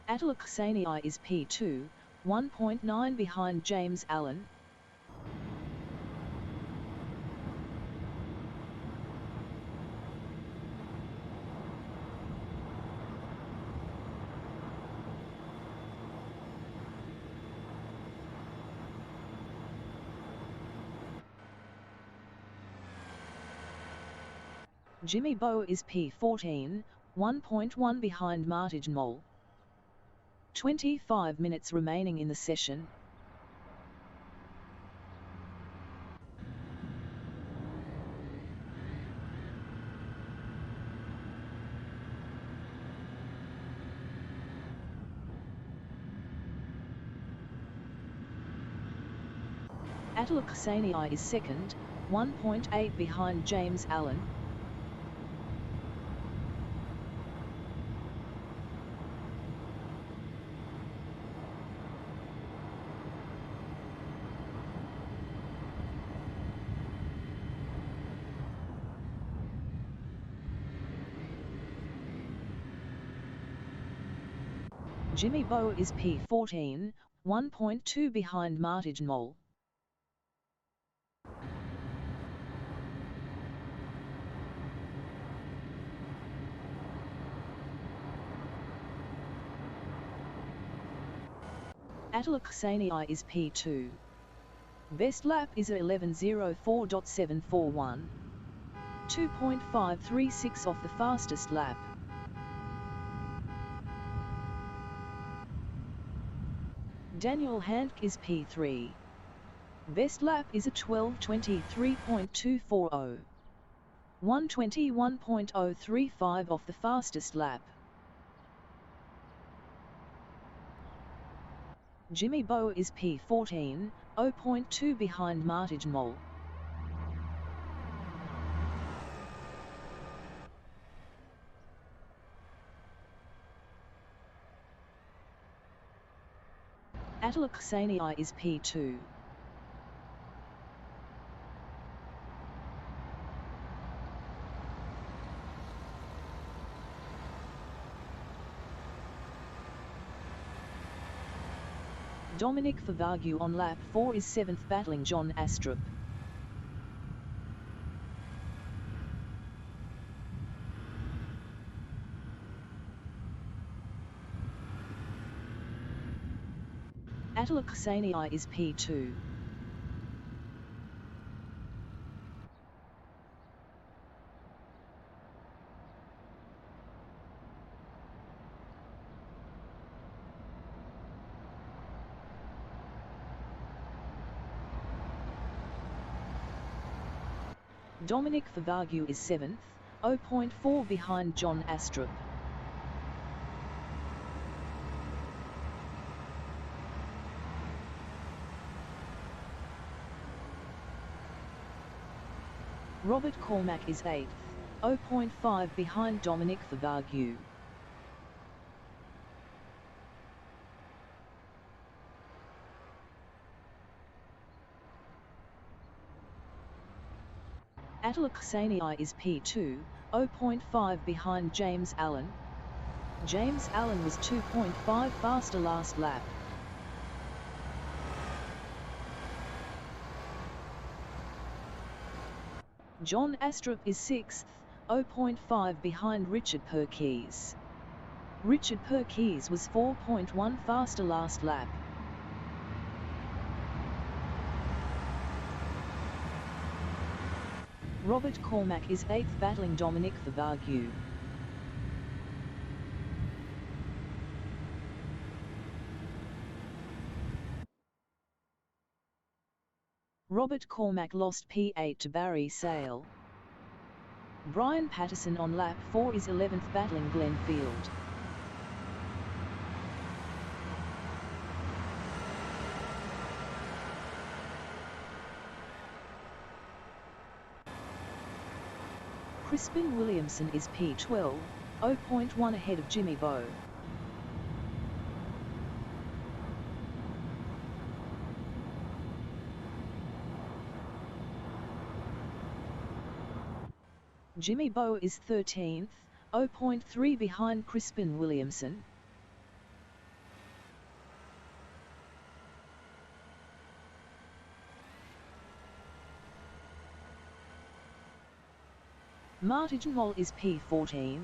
Assetto is P2, 1.9 behind James Allen. Jimmy Bowe is P14, 1.1 behind Martin Mole. 25 minutes remaining in the session. Assetto is second, 1.8 behind James Allen. Jimmy Bowe is P14, 1.2 behind Martin Mole. Assetto is P2. Best lap is a 11:04.741. 2.536 off the fastest lap. Daniel Handke is P3. Best lap is a 12:23.240. 121.035 off the fastest lap. Jimmy Bowe is P14, 0.2 behind Martin Mole. Assetto is P2. Dominic Favagyu on lap 4 is 7th battling John Astrup. Assetto is P2. Dominic Favagyu is 7th, 0.4 behind John Astrup. Robert Cormack is 8th, 0.5 behind Dominic Favagyu. Assetto is P2, 0.5 behind James Allen. James Allen was 2.5 faster last lap. John Astrup is 6th, 0.5 behind Richard Perkis. Richard Perkis was 4.1 faster last lap. Robert Cormack is 8th battling Dominic Favagyu. Robert Cormack lost P8 to Barry Sale. Brian Patterson on lap 4 is 11th battling Glenfield. Crispin Williamson is P12, 0.1 ahead of Jimmy Bowe. Jimmy Bowe is 13th, 0.3 behind Crispin Williamson. Martin Moll is P14.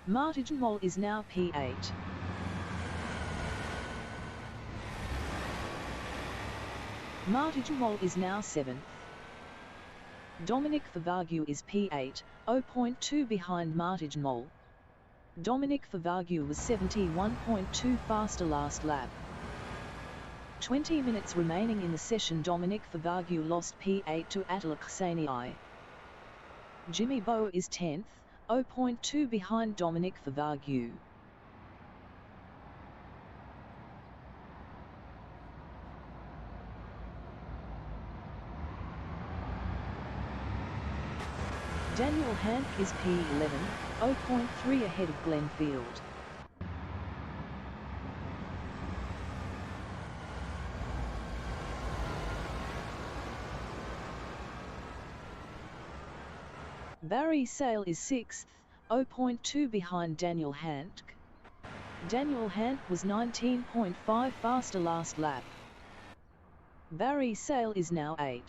Martin Moll is now P8. Martin Moll is now 7th. Dominic Favagyu is P8, 0.2 behind Martin Moll. Dominic Favagyu was 71.2 faster last lap. 20 minutes remaining in the session. Dominic Favagyu lost P8 to Attila Kseniai. Jimmy Bowe is 10th, 0.2 behind Dominic Favagyu. Daniel Hank is P11, 0.3 ahead of Glenfield. Barry Sale is 6th, 0.2 behind Daniel Hank. Daniel Hank was 19.5 faster last lap. Barry Sale is now 8th.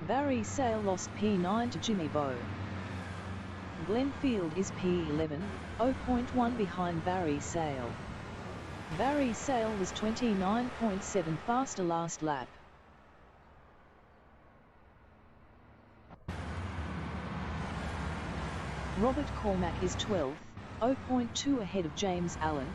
Barry Sale lost P9 to Jimmy Bowe. Glenfield is P11, 0.1 behind Barry Sale. Barry Sale was 29.7 faster last lap. Robert Cormack is 12th, 0.2 ahead of James Allen.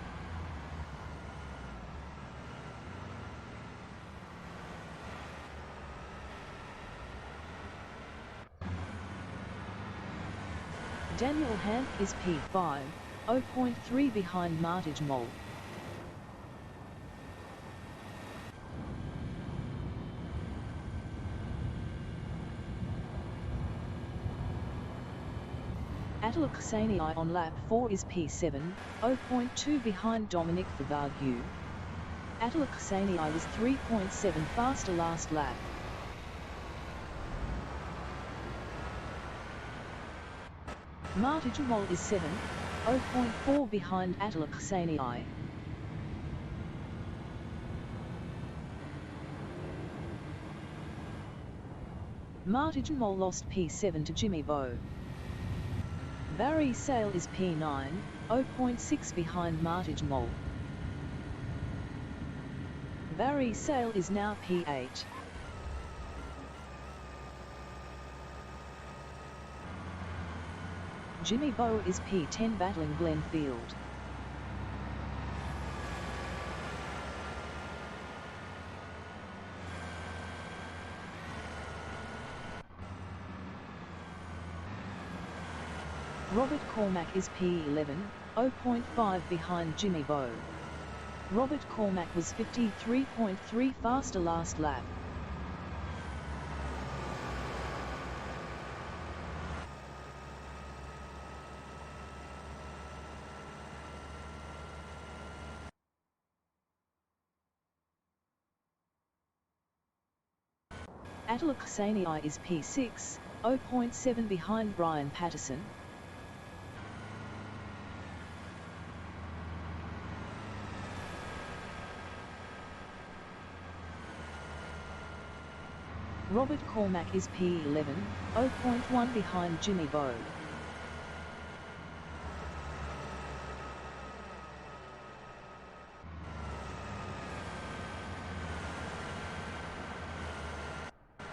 Daniel Hank is P5, 0.3 behind Martin Moll. Attila Kseniai on lap 4 is P7, 0.2 behind Dominic Favagyu. Attila Kseniai was 3.7 faster last lap. Martin Moll is 7th, 0.4 behind Attila Kseniai. Martin Moll lost P7 to Jimmy Bowe. Barry Sale is P9, 0.6 behind Martin Moll. Barry Sale is now P8. Jimmy Bowe is P10 battling Glenfield. Robert Cormack is P11, 0.5 behind Jimmy Bowe. Robert Cormack was 53.3 faster last lap. Attila Kseniai is P6, 0.7 behind Brian Patterson. Robert Cormack is P11, 0.1 behind Jimmy Bowe.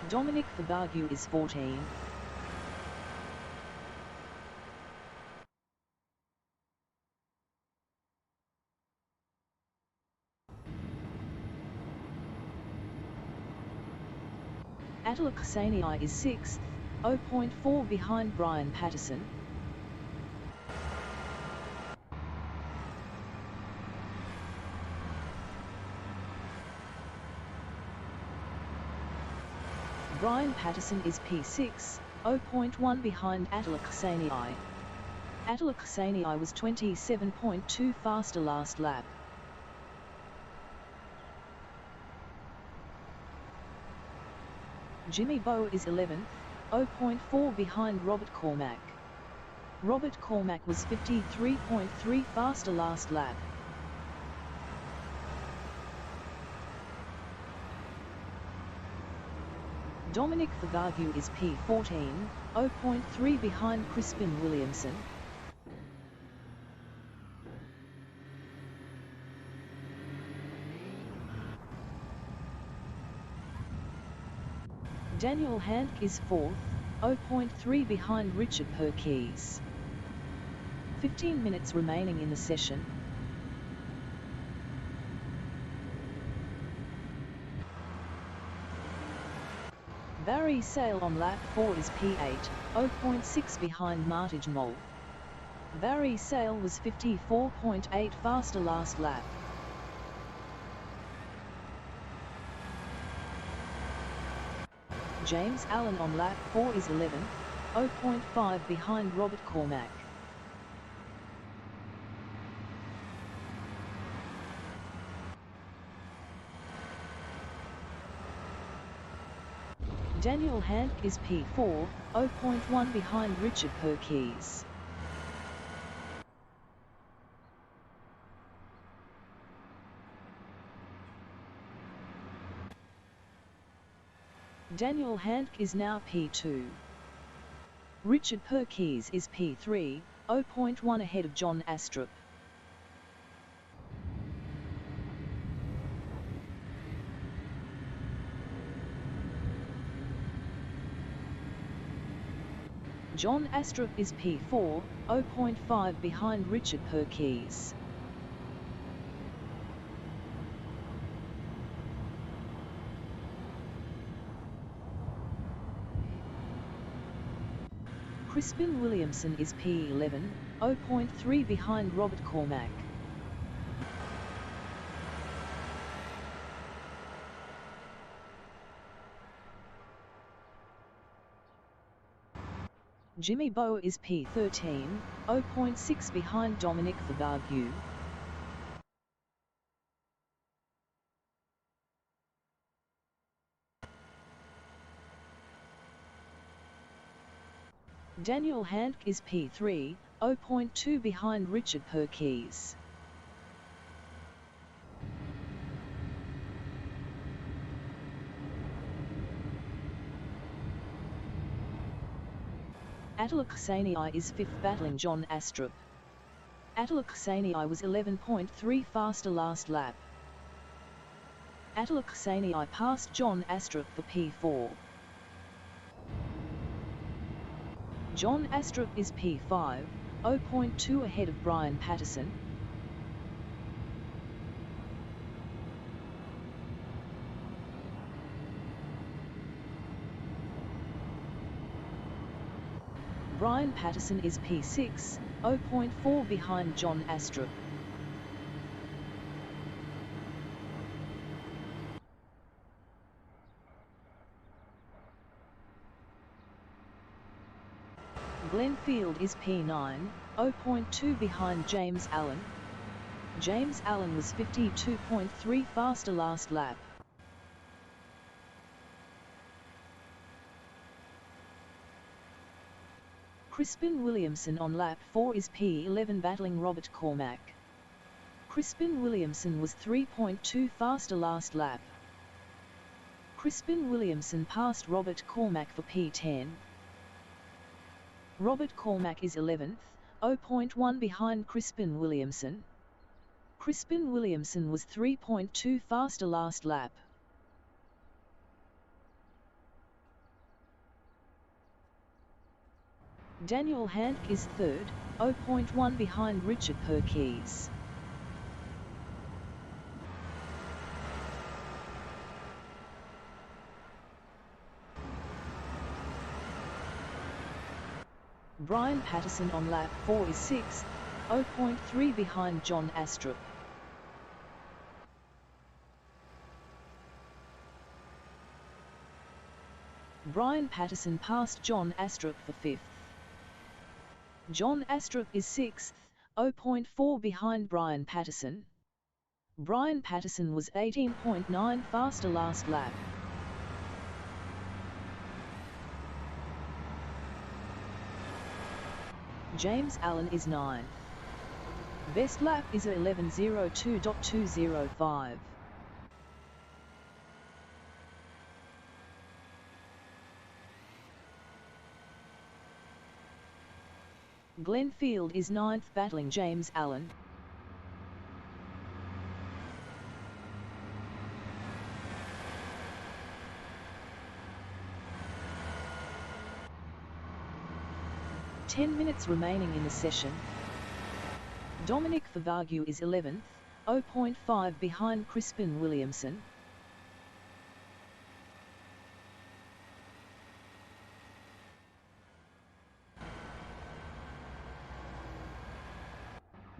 Dominic Fagagu is 14. Attila Ksanii is 6th, 0.4 behind Brian Patterson. Brian Patterson is P6, 0.1 behind Attila Ksanii. Attila Ksanii was 27.2 faster last lap. Jimmy Bowe is 11th, 0.4 behind Robert Cormack. Robert Cormack was 53.3 faster last lap. Dominic Fagagu is P14, 0.3 behind Crispin Williamson. Daniel Handke is 4th, 0.3 behind Richard Perkis. 15 minutes remaining in the session. Barry Sale on lap 4 is P8, 0.6 behind Martijn Mol. Barry Sale was 54.8 faster last lap. James Allen on lap 4 is 11th, 0.5 behind Robert Cormack. Daniel Handke is P4, 0.1 behind Richard Perkis. Daniel Handke is now P2. Richard Perkis is P3, 0.1 ahead of John Astrup. John Astrup is P4, 0.5 behind Richard Perkis. Crispin Williamson is P11, 0.3 behind Robert Cormack. Jimmy Bowe is P13, 0.6 behind Dominic Fagagu. Daniel Handke is P3, 0.2 behind Richard Perkis. Attila Ksanii is 5th battling John Astrup. Attila Ksanii was 11.3 faster last lap. Attila Ksanii passed John Astrup for P4. John Astrup is P5, 0.2 ahead of Brian Patterson. Brian Patterson is P6, 0.4 behind John Astrup. Glenn Field is P9, 0.2 behind James Allen. James Allen was 52.3 faster last lap. Crispin Williamson on lap 4 is P11 battling Robert Cormack. Crispin Williamson was 3.2 faster last lap. Crispin Williamson passed Robert Cormack for P10. Robert Cormack is 11th, 0.1 behind Crispin Williamson. Crispin Williamson was 3.2 faster last lap. Daniel Handke is third, 0.1 behind Richard Perkis. Brian Patterson on lap 4 is 6th, 0.3 behind John Astrup. Brian Patterson passed John Astrup for 5th. John Astrup is 6th, 0.4 behind Brian Patterson. Brian Patterson was 18.9 faster last lap. James Allen is 9th. Best lap is 11:02.205. Glenn Field is 9th, battling James Allen. Ten minutes remaining in the session. Dominic Favagyu is 11th, 0.5 behind Crispin Williamson.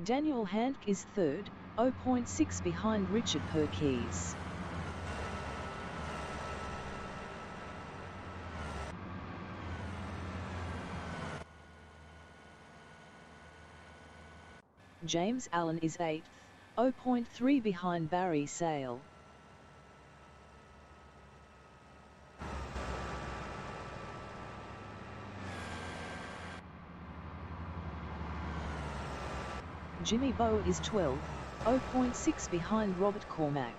Daniel Handke is third, 0.6 behind Richard Perkis. James Allen is 8th, 0.3 behind Barry Sale. Jimmy Bowe is 12th, 0.6 behind Robert Cormack.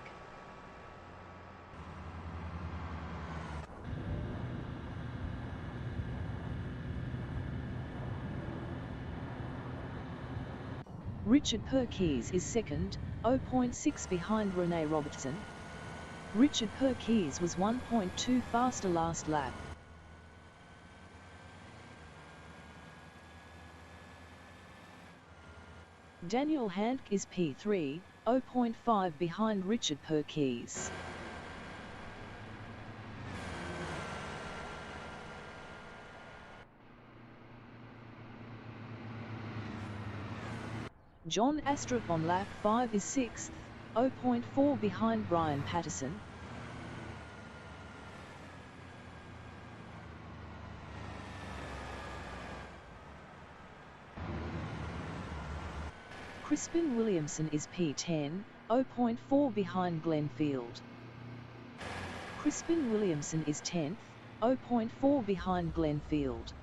Richard Perkis is second, 0.6 behind Rene Robertson. Richard Perkis was 1.2 faster last lap. Daniel Handke is P3, 0.5 behind Richard Perkis. John Astrup on lap 5 is 6th, 0.4 behind Brian Patterson. Crispin Williamson is P10, 0.4 behind Glenn Field. Crispin Williamson is 10th, 0.4 behind Glenn Field.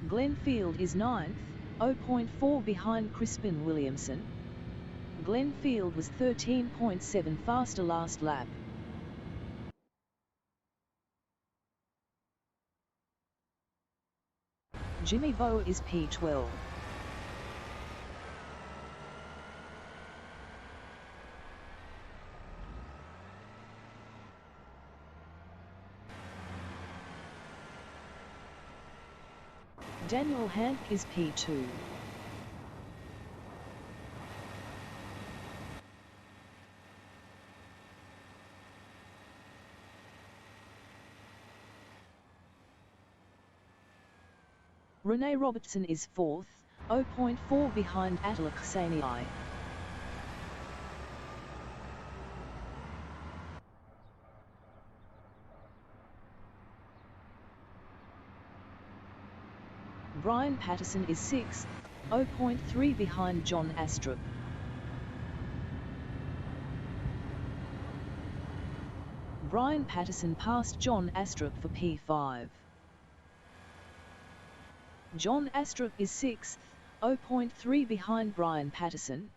Glenn Field is 9th, 0.4 behind Crispin Williamson. Glenn Field was 13.7 faster last lap. Jimmy Bowe is P12. Daniel Handke is P2. Rene Robertson is 4th, 0.4 behind Attila Ksanii. Brian Patterson is 6th, 0.3 behind John Astrup. Brian Patterson passed John Astrup for P5. John Astrup is 6th, 0.3 behind Brian Patterson.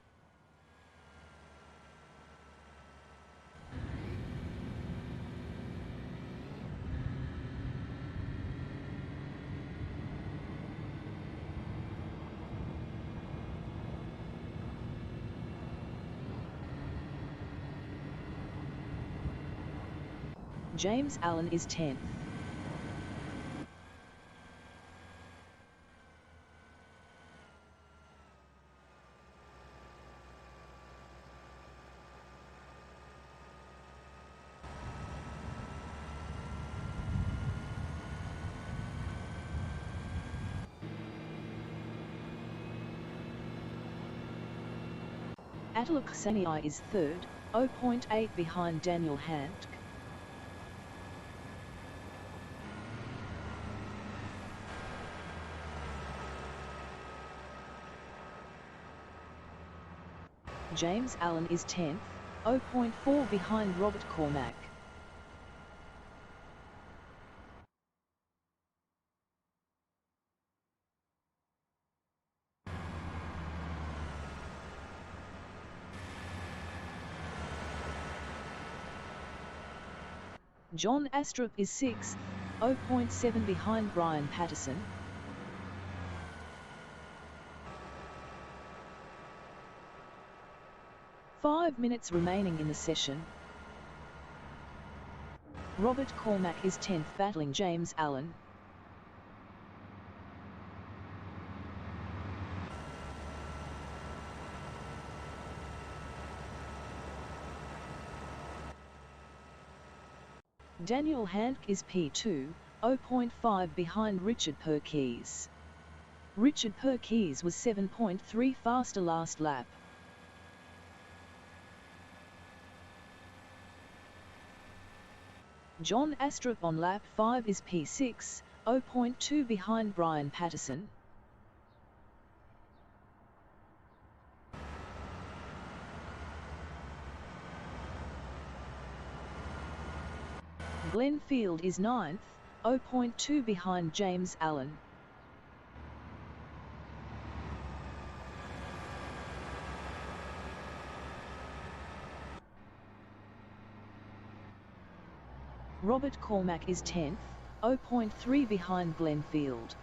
James Allen is 10th. Attila Kseniai is 3rd, 0.8 behind Daniel Handke. James Allen is 10th, 0.4 behind Robert Cormack. John Astrup is 6th, 0.7 behind Brian Patterson. Five minutes remaining in the session. Robert Cormack is 10th, battling James Allen. Daniel Handke is P2, 0.5 behind Richard Perkis. Richard Perkis was 7.3 faster last lap. John Astrup on lap 5 is P6, 0.2 behind Brian Patterson. Glenn Field is 9th, 0.2 behind James Allen. Robert Cormack is 10th, 0.3 behind Glenn Field.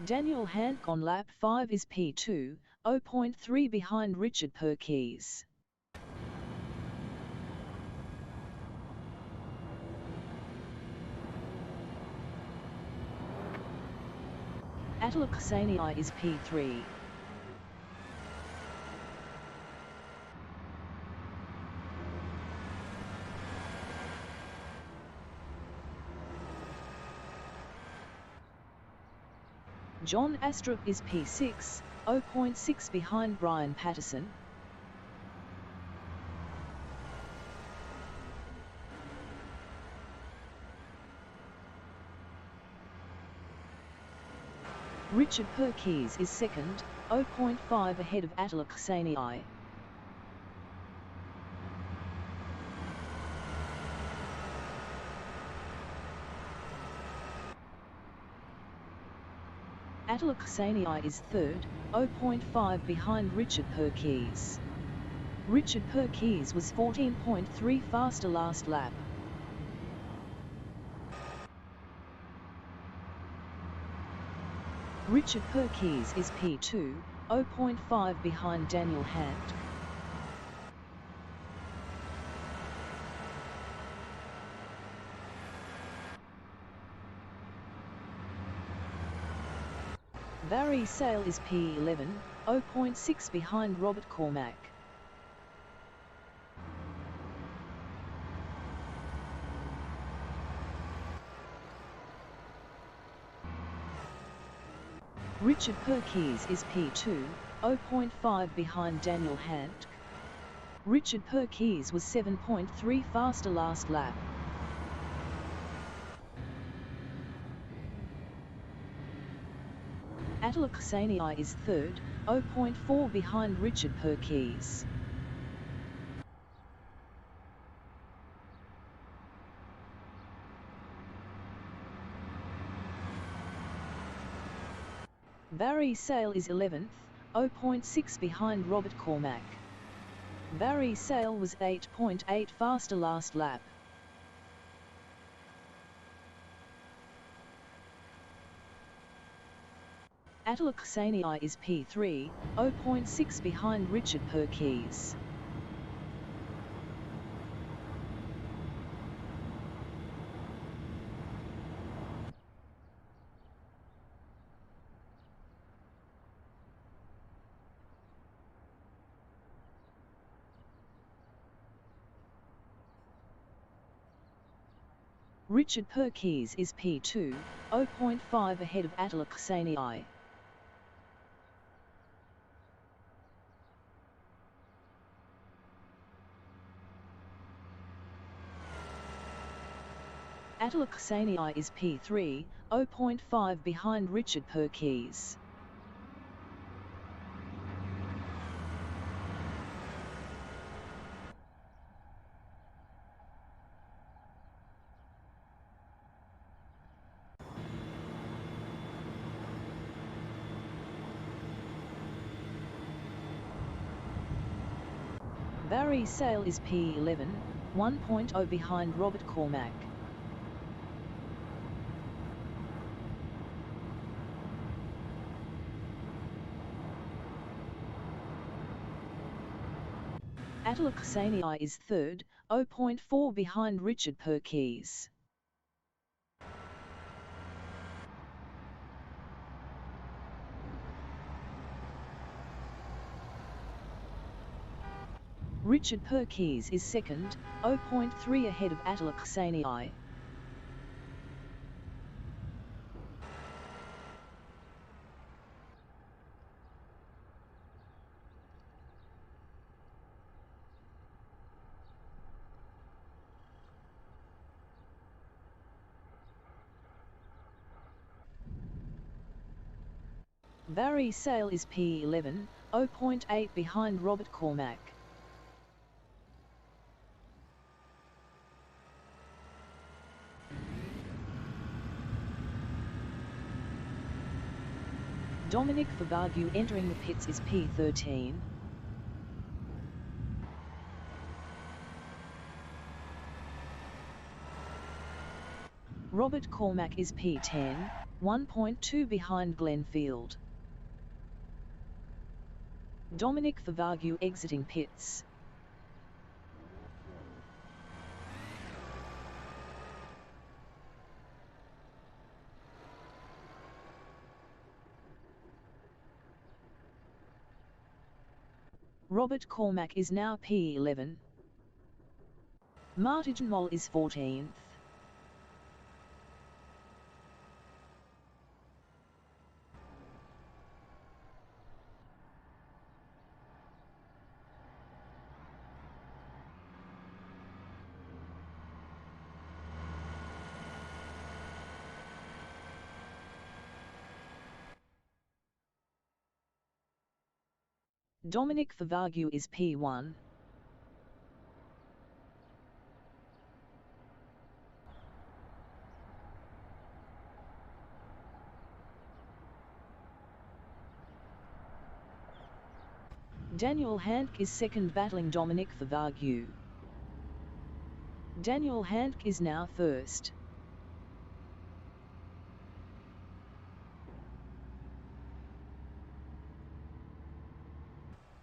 Daniel Handke on lap 5 is P2, 0.3 behind Richard Perkis. Attila Kseniai is P3. John Astrup is P6, 0.6 behind Brian Patterson. Richard Perkis is 2nd, 0.5 ahead of Attila Kseniai. Attila Kseniai is 3rd, 0.5 behind Richard Perkis. Richard Perkis was 14.3 faster last lap. Richard Perkis is P2, 0.5 behind Daniel Handke. Barry Sale is P11, 0.6 behind Robert Cormack. Richard Perkis is P2, 0.5 behind Daniel Handke. Richard Perkis was 7.3 faster last lap. Attila Kseniai is 3rd, 0.4 behind Richard Perkis. Barry Sale is 11th, 0.6 behind Robert Cormack. Barry Sale was 8.8 faster last lap. Attila Ksanii is P3, 0.6 behind Richard Perkis. Richard Perkis is P2, 0.5 ahead of Attila Ksanii. Attila Ksanii is P3, 0.5 behind Richard Perkis. Barry Sale is P11, 1.0 behind Robert Cormack. Attila Ksanii is third, 0.4 behind Richard Perkis. Richard Perkis is second, 0.3 ahead of Attila Ksanii. Barry Sale is P11, 0.8 behind Robert Cormack. Dominic Fabargu entering the pits is P13. Robert Cormack is P10, 1.2 behind Glenfield. Dominic Fabargu exiting pits. Robert Cormack is now P11. Martin Moll is 14th. Dominic Fabargu is P1. Daniel Handke is second battling Dominic Fabargu. Daniel Handke is now first.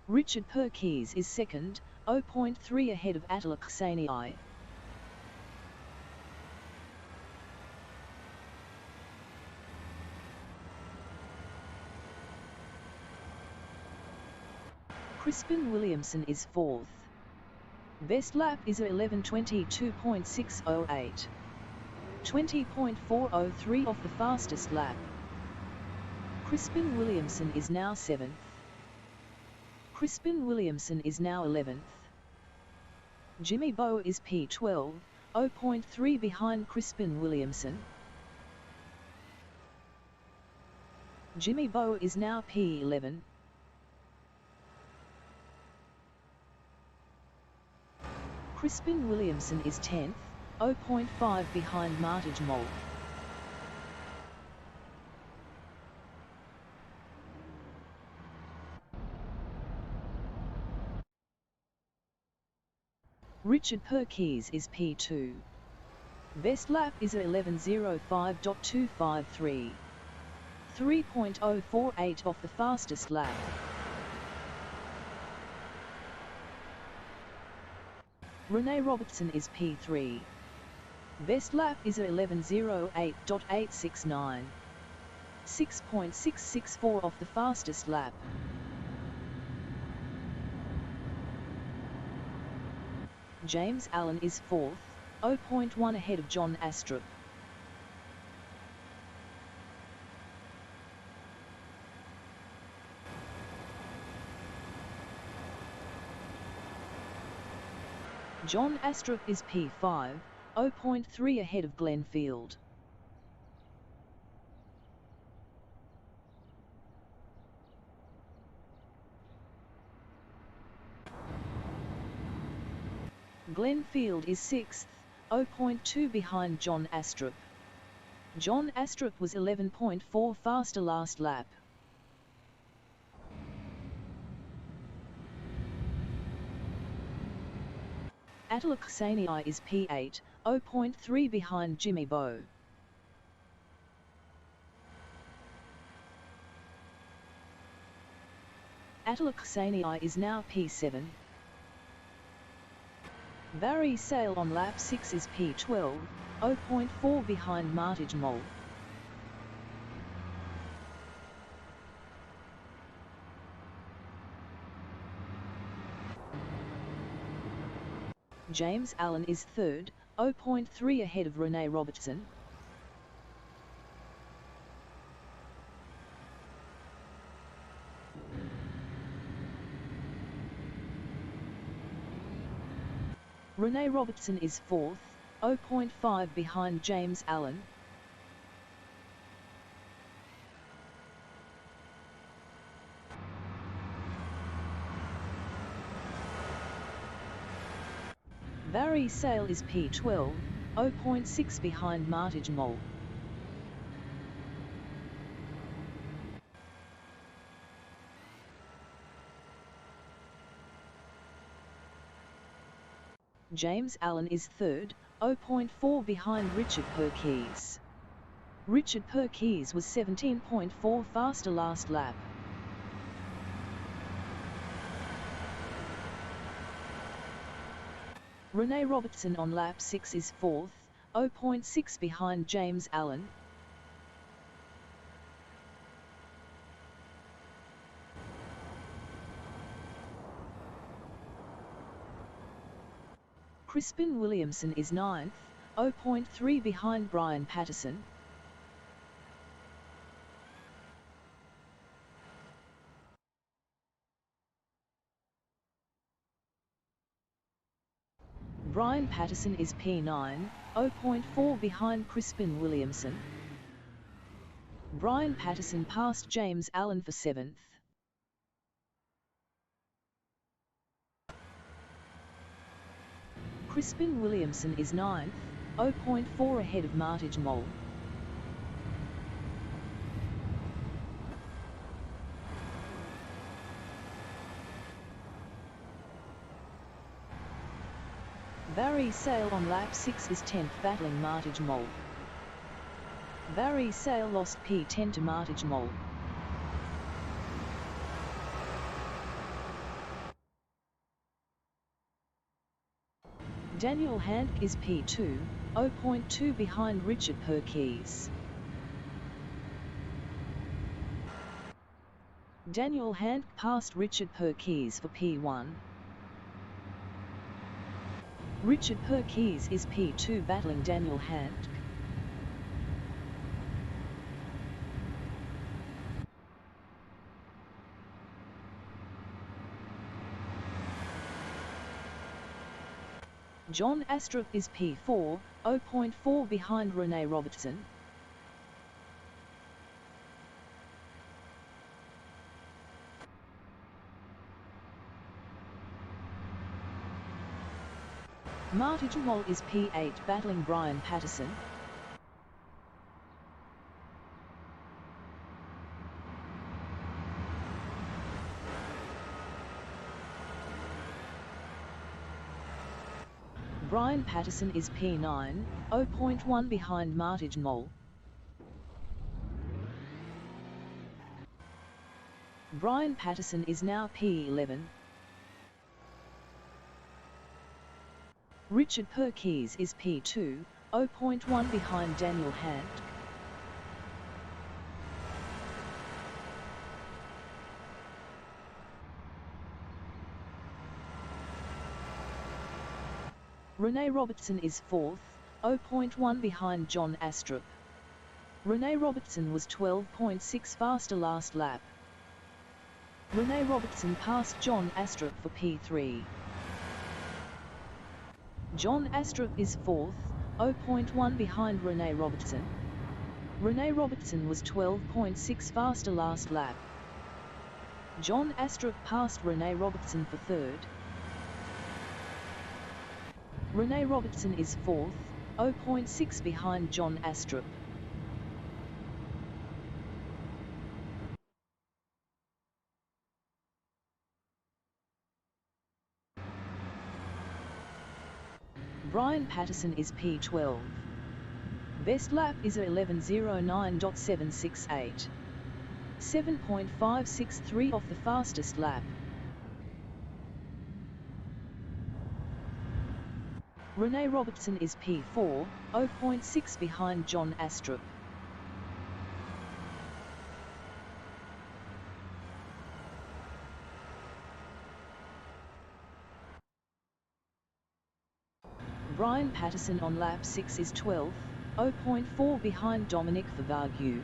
Richard Perkis is second, 0.3 ahead of Attila Ksanii. Crispin Williamson is fourth. Best lap is a 11:22.608. 20.403 off the fastest lap. Crispin Williamson is now 7th. Crispin Williamson is now 11th. Jimmy Bowe is P12, 0.3 behind Crispin Williamson. Jimmy Bowe is now P11. Crispin Williamson is 10th, 0.5 behind Martin Moll. Richard Perkis is P2. Best lap is a 11:05.253. 3.048 off the fastest lap. Rene Robertson is P3. Best lap is a 11:08.869. 6.664 off the fastest lap. James Allen is 4th, 0.1 ahead of John Astrup. John Astrup is P5, 0.3 ahead of Glenn Field. Glenn Field is 6th, 0.2 behind John Astrup. John Astrup was 11.4 faster last lap. Attila Ksanii is P8, 0.3 behind Jimmy Bowe. Attila Ksanii is now P7. Barry Sale on lap 6 is P12, 0.4 behind Martijn Mol. James Allen is 3rd, 0.3 ahead of Rene Robertson. Rene Robertson is 4th, 0.5 behind James Allen. Barry Sale is P12, 0.6 behind Martijn Mol. James Allen is 3rd, 0.4 behind Richard Perkis. Richard Perkis was 17.4 faster last lap. Rene Robertson on lap 6 is 4th, 0.6 behind James Allen. Crispin Williamson is 9th, 0.3 behind Brian Patterson. Brian Patterson is P9, 0.4 behind Crispin Williamson. Brian Patterson passed James Allen for 7th. Crispin Williamson is 9th, 0.4 ahead of Martijn Mol. Barry Sale on lap 6 is 10th, battling Martijn Mol. Barry Sale lost P10 to Martijn Mol. Daniel Handke is P2, 0.2 behind Richard Perkis. Daniel Handke passed Richard Perkis for P1. Richard Perkis is P2 battling Daniel Handke. John Astrup is P4, 0.4 behind Rene Robertson. Martijn Mol is P8 battling Brian Patterson. Brian Patterson is P9, 0.1 behind Martijn Mol. Brian Patterson is now P11. Richard Perkis is P2, 0.1 behind Daniel Hand. Rene Robertson is 4th, 0.1 behind John Astrup. Rene Robertson was 12.6 faster last lap. Rene Robertson passed John Astrup for P3. John Astrup is 4th, 0.1 behind Rene Robertson. Rene Robertson was 12.6 faster last lap. John Astrup passed Rene Robertson for 3rd. Rene Robertson is 4th, 0.6 behind John Astrup. Brian Patterson is P12. Best lap is a 11:09.768. 7.563 off the fastest lap. Rene Robertson is P4, 0.6 behind John Astrup. Brian Patterson on lap 6 is 12th, 0.4 behind Dominic Favagyu.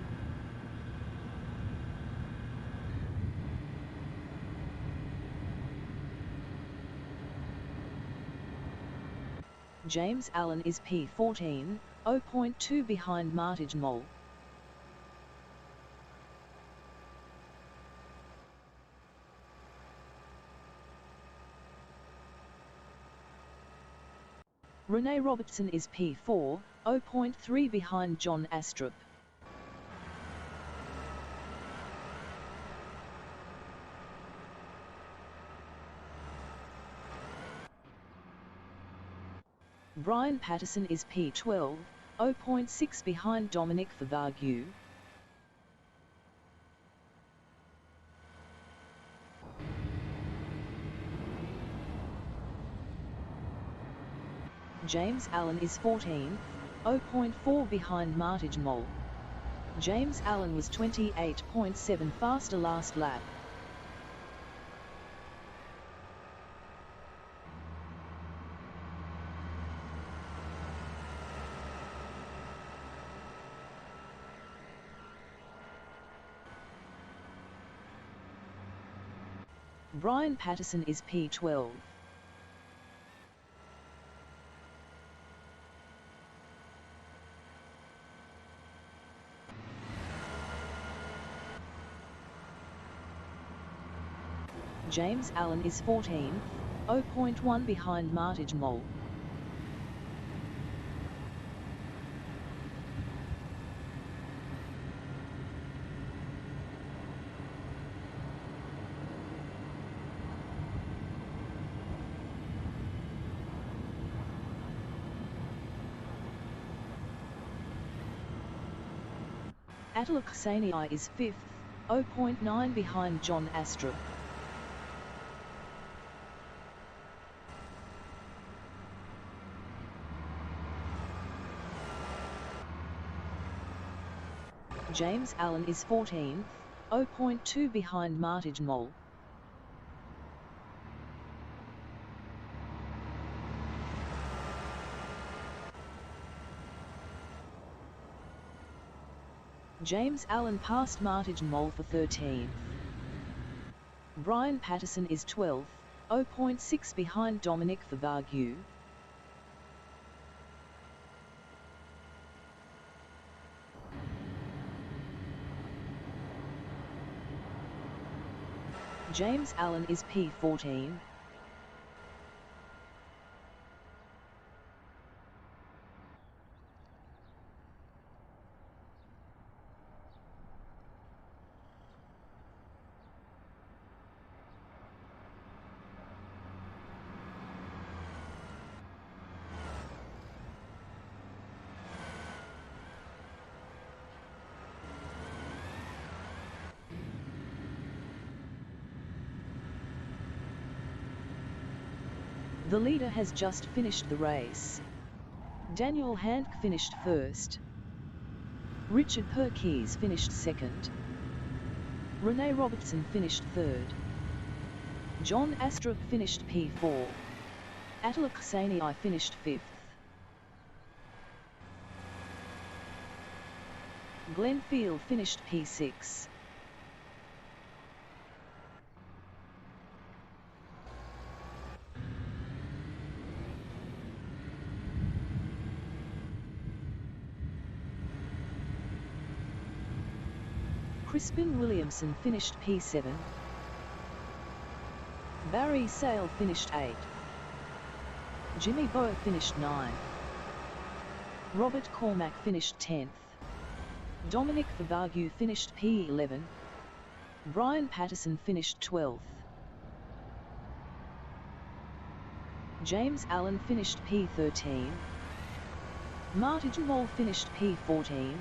James Allen is P14, 0.2 behind Martijn Mol. Rene Robertson is P4, 0.3 behind John Astrup. Brian Patterson is P12, 0.6 behind Dominic Favagyu. James Allen is 14th, 0.4 behind Martijn Mol. James Allen was 28.7 faster last lap. Brian Patterson is P12. James Allen is 14th, 0.1 behind Martijn Mol. Attila Ksenia is 5th, 0.9 behind John Astrup. James Allen is 14th, 0.2 behind Martijn Mol. James Allen passed Martijn Mol for 13th. Brian Patterson is 12th, 0.6 behind Dominic Favagyu. James Allen is P14. The leader has just finished the race. Daniel Handke finished first. Richard Perkins finished second. Rene Robertson finished third. John Astrup finished P4. Attila Ksanii finished fifth. Glenn Field finished P6. Crispin Williamson finished P7. Barry Sale finished 8th. Jimmy Bowe finished 9th. Robert Cormack finished 10th. Dominic Favagu finished P11. Brian Patterson finished 12th. James Allen finished P13. Martin Moll finished P14.